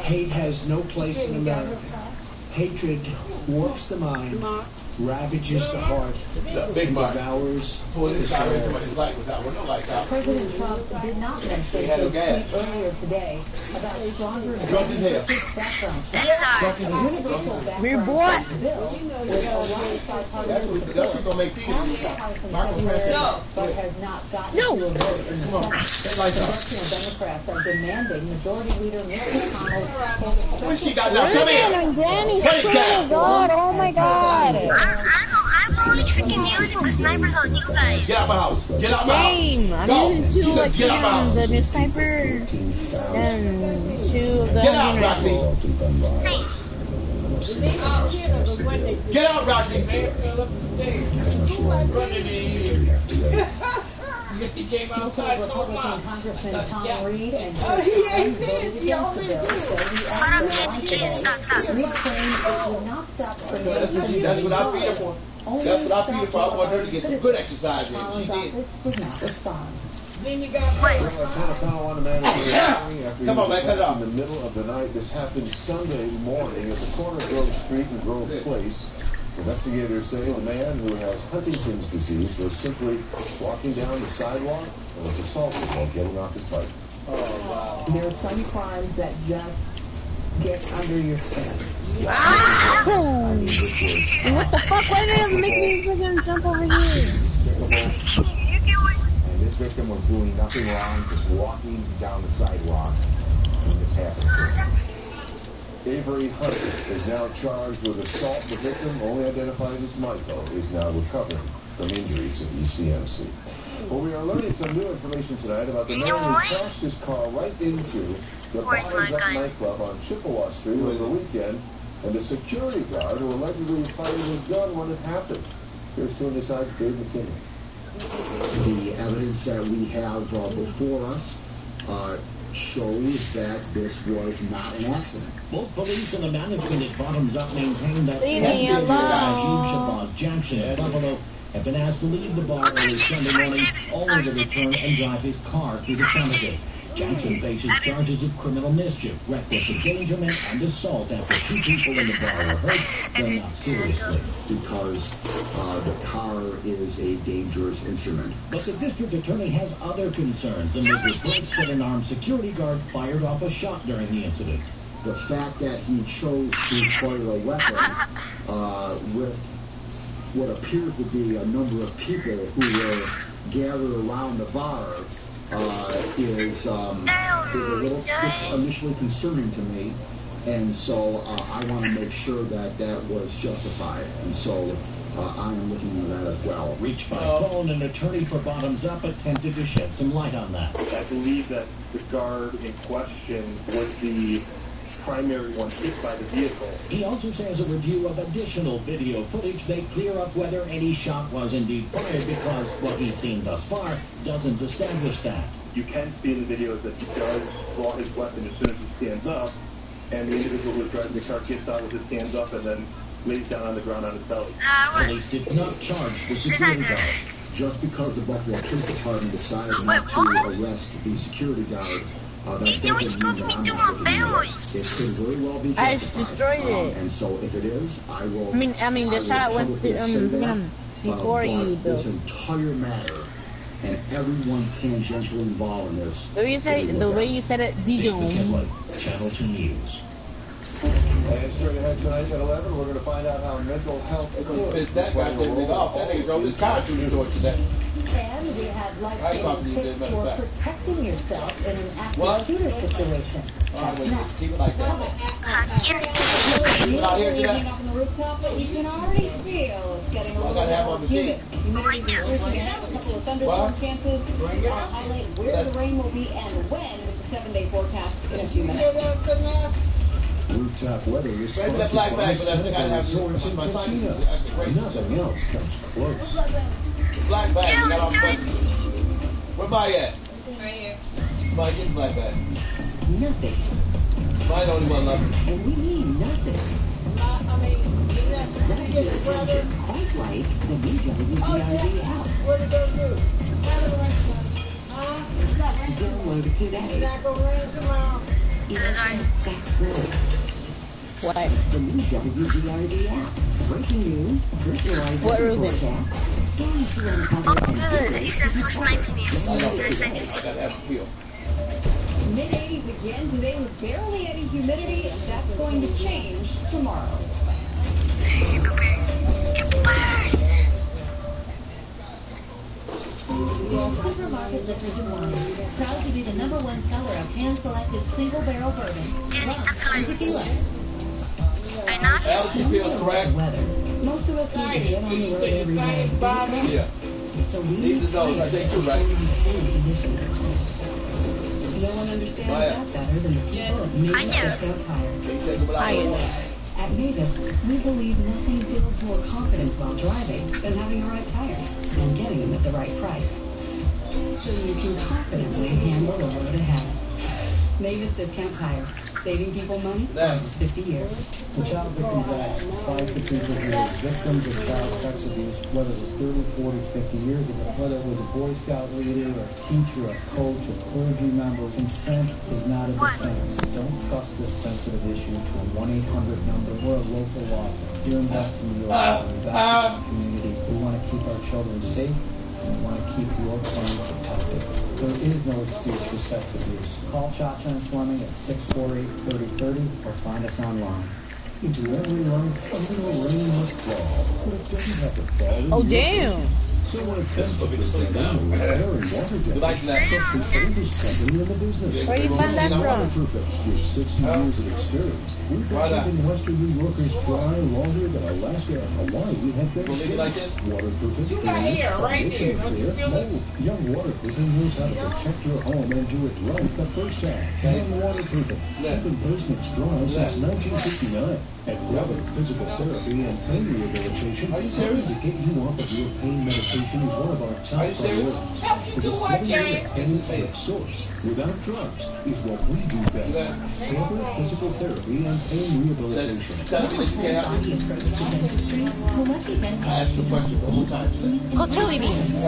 Hate has no place in America. Hatred warps the mind, ravages the heart, and devours the soul. President Trump did not mention his tweet earlier today about stronger background checks. Universal background check bill with a lot of bipartisan support passed the House in February, but has not gotten to a vote in the Senate. Congressional Democrats are demanding Majority Leader Mitch McConnell hold a special God, oh my God. I'm only freaking using the snipers on you guys. Get out my house. Get out my house. Same. I'm using 2 electrons, a new sniper, and 2 of the... Get out, Roxy. Get out, Roxy. Republican Congressman Tom Reed and his friends voted against the bill, saying the act Reed claimed it would not stop criminals. That's what I feed her for. That's what I feed her for. I want her to get some good exercise in. She did. Office did not respond. Then you got Come on, man, cut it off. In the middle of the night, this happened Sunday morning at the corner of Grove Street and Grove Place. Investigators say the man who has Huntington's disease was simply walking down the sidewalk and was assaulted while getting off his bike. Oh, wow. There are some crimes that just get under your skin. What the fuck? Why did it make me freaking jump over here? And this victim was doing nothing wrong, just walking down the sidewalk when this happened. Avery Hunter is now charged with assault. The victim, only identified as Michael, is now recovering from injuries at ECMC. Well, we are learning some new information tonight about the man who crashed his car right into the Bottoms Up nightclub on Chippewa Street over the weekend, and the security guard who allegedly fired his gun when it happened. Here's 2 Side's Dave McKinley. The evidence that we have before us shows that this was not an accident. Both police and the management at Bottoms Up maintain that Leave me alone. Shabazz Jackson of Buffalo have been asked to leave the bar early Sunday morning, only to return and drive his car through the Sunday. Jackson faces charges of criminal mischief, reckless endangerment, and assault after 2 people in the bar were hurt, though not seriously. Because the car is a dangerous instrument. But the district attorney has other concerns, and there's reports that an armed security guard fired off a shot during the incident. The fact that he chose to fire a weapon with what appears to be a number of people who were gathered around the bar is a little initially concerning to me, and so I want to make sure that that was justified, and so I am looking into that as well. Reached by phone, an attorney for Bottoms Up attempted to shed some light on that. I believe that the guard in question was the primary one hit by the vehicle. He also says a review of additional video footage may clear up whether any shot was indeed fired, because what he's seen thus far doesn't establish that. You can see in the videos that he does draw his weapon as soon as he stands up, and the individual who is driving the car gets out with his hands up and then lays down on the ground on his belly. Police did not charge the security guard. Just because the Buffalo Police Department decided not to arrest the security guards, that doesn't mean that I'm not looking at it. It could very well be justified. I just destroyed it. And so if it is, I will. I mean, the shot went before you built. This entire matter and everyone tangentially involved in this. The way you said it, Channel 2 News. And straight ahead tonight at 11, we're going to find out how mental health It's that guy didn't leave off. That nigga drove his car through the door today. And we have life-saving tips for protecting yourself in an active shooter situation. That's next. Keep it like that. Evening up on the rooftop, but you can already feel it's getting a little more humid. Humidity is pushing it up. A couple of thunderstorm chances. I'll highlight where the rain will be and when with the 7-day forecast in a few minutes. Rooftop weather is Maybe that black bag, but I think I'd have resorts and casinos. Nothing else comes close. Black bag, you got off the Where Mike at? Right here. Mike, get the black bag. Nothing. Mine only one left. And we mean nothing. That is quite like the new WGIV app. Where did those go? Download it today. It's not going to rain tomorrow. It's that good. What? The new WGIV app. Breaking news, personalized forecast, scans to uncover and Mid-80s again today with barely any humidity, and that's going to change tomorrow. Supermarket Liquors and Wine, proud to be the #1 seller of hand-selected single-barrel bourbon, rum, and tequila. Alice, you feel correct? Most of us need to get on the road every day. Yeah. So we Need to know. I take 2, right? No one understands that better than the people of Mavis Discount Tire. At Mavis, we believe nothing builds more confidence while driving than having the right tires and getting them at the right price. So you can confidently handle the road ahead. Mavis Discount Tire. Saving people money for 50 years. The Child Victims Act applies to people who are victims of child sex abuse, whether it was 30, 40, 50 years ago, whether it was a Boy Scout leader, a teacher, a coach, a clergy member. Consent is not a defense. Don't trust this sensitive issue to a 1-800 number or a local law firm. You're investing in your life, you're investing in the community. We want to keep our children safe. We want to keep your claim protected. There is no excuse for sex abuse. Call Cha-Cha and Fleming at 648-3030 or find us online. Into every life, a little rain must fall, but it doesn't have to fall. Oh, damn. So when it comes to presenting air and water jets, trust the oldest company in the business. Where you find that from? Waterproofing. With 60 years of experience, we've been keeping Western New Yorkers dry longer than Alaska and Hawaii have been safe. Waterproofing. You got hair right there, don't you feel it? Young Waterproofing knows how to protect your home and do it right the first time. Young Waterproofing. Keeping basements dry since 1969. And rubbing physical therapy and pain rehabilitation to get you off of your pain medication is one of our top priorities. Because getting rid of pain at its source without drugs is what we do best. Proper physical therapy and pain rehabilitation. Go Tilly Beans.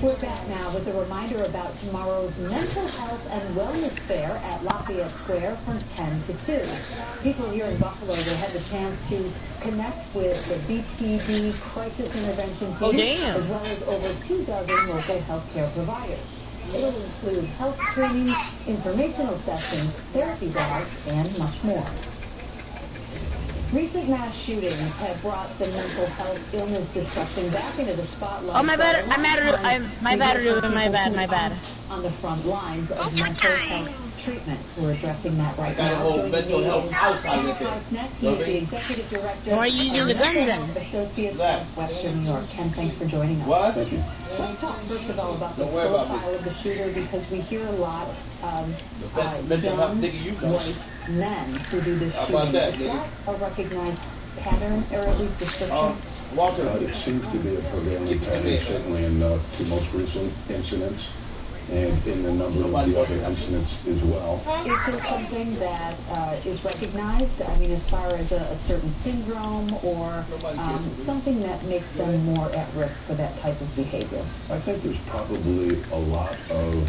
We're back now with a reminder about tomorrow's Mental Health and Wellness Fair at Lafayette Square from 10 to 2. People here in Buffalo will have the chance to connect with the BPD Crisis Intervention Team, as well as over 24 local healthcare providers. It'll include health screenings, informational sessions, therapy dogs, and much more. Recent mass shootings have brought the mental health illness discussion back into the spotlight. Oh, my bad. My bad. On the front lines of mental health treatment. We're addressing that right now. Hold mental health outside of it. He is the executive director Why are you using the gun then? Associates of Western New York. Ken, thanks for joining us. What? Thank you. Let's talk first of all about the profile of the shooter, because we hear a lot of young white men who do this shooting. Is that a recognized pattern, or at least description? It seems to be a prevailing pattern, certainly in the two most recent incidents, and in a number of the other incidents as well. Is there something that is recognized, I mean, as far as a certain syndrome or something that makes them more at risk for that type of behavior? I think there's probably a lot of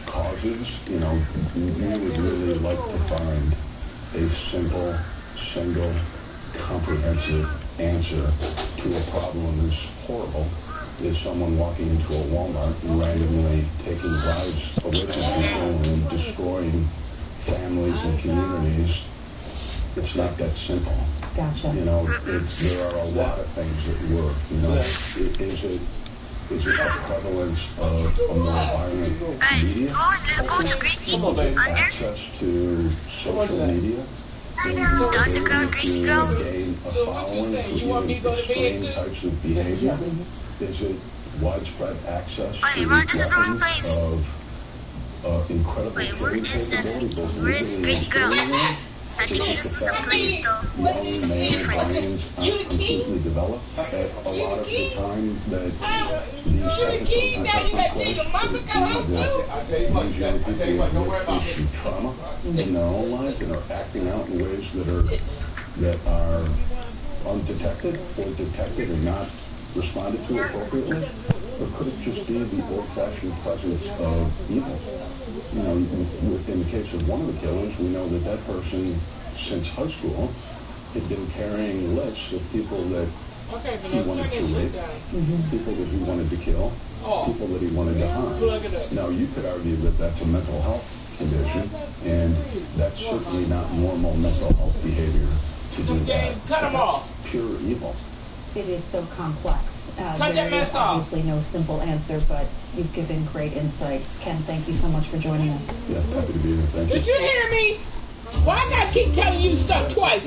causes. You know, we would really like to find a simple, single, comprehensive answer to a problem as horrible is someone walking into a Walmart and randomly taking lives away from people and destroying families and communities. It's not that simple. Gotcha. You know, there are a lot of things that work. You know, is it a prevalence of a more violent media? Access to social media? Underground Greasy Girl? Gain a following for even extreme types of behavior? Is it widespread access to weapons of incredible killing capability, both legally and criminally? I think this was a place though. Young male brains aren't completely developed. A lot of the time that these episodes are taking place, usually people have lived through trauma in their own lives and are acting out in ways that are undetected or detected and not responded to appropriately? Or could it just be the old-fashioned presence of evil? You know, in the case of one of the killings, we know that that person, since high school, had been carrying lists of people that he wanted to rape, people that he wanted to kill, people that he wanted to harm. Now, you could argue that that's a mental health condition, and that's certainly not normal mental health behavior to do that. Cut them off. Pure evil. It is so complex. There is obviously no simple answer, but you've given great insight. Ken, thank you so much for joining us. Yeah, happy to be here. Thank you. Did you hear me? Why I gotta keep telling you stuff twice?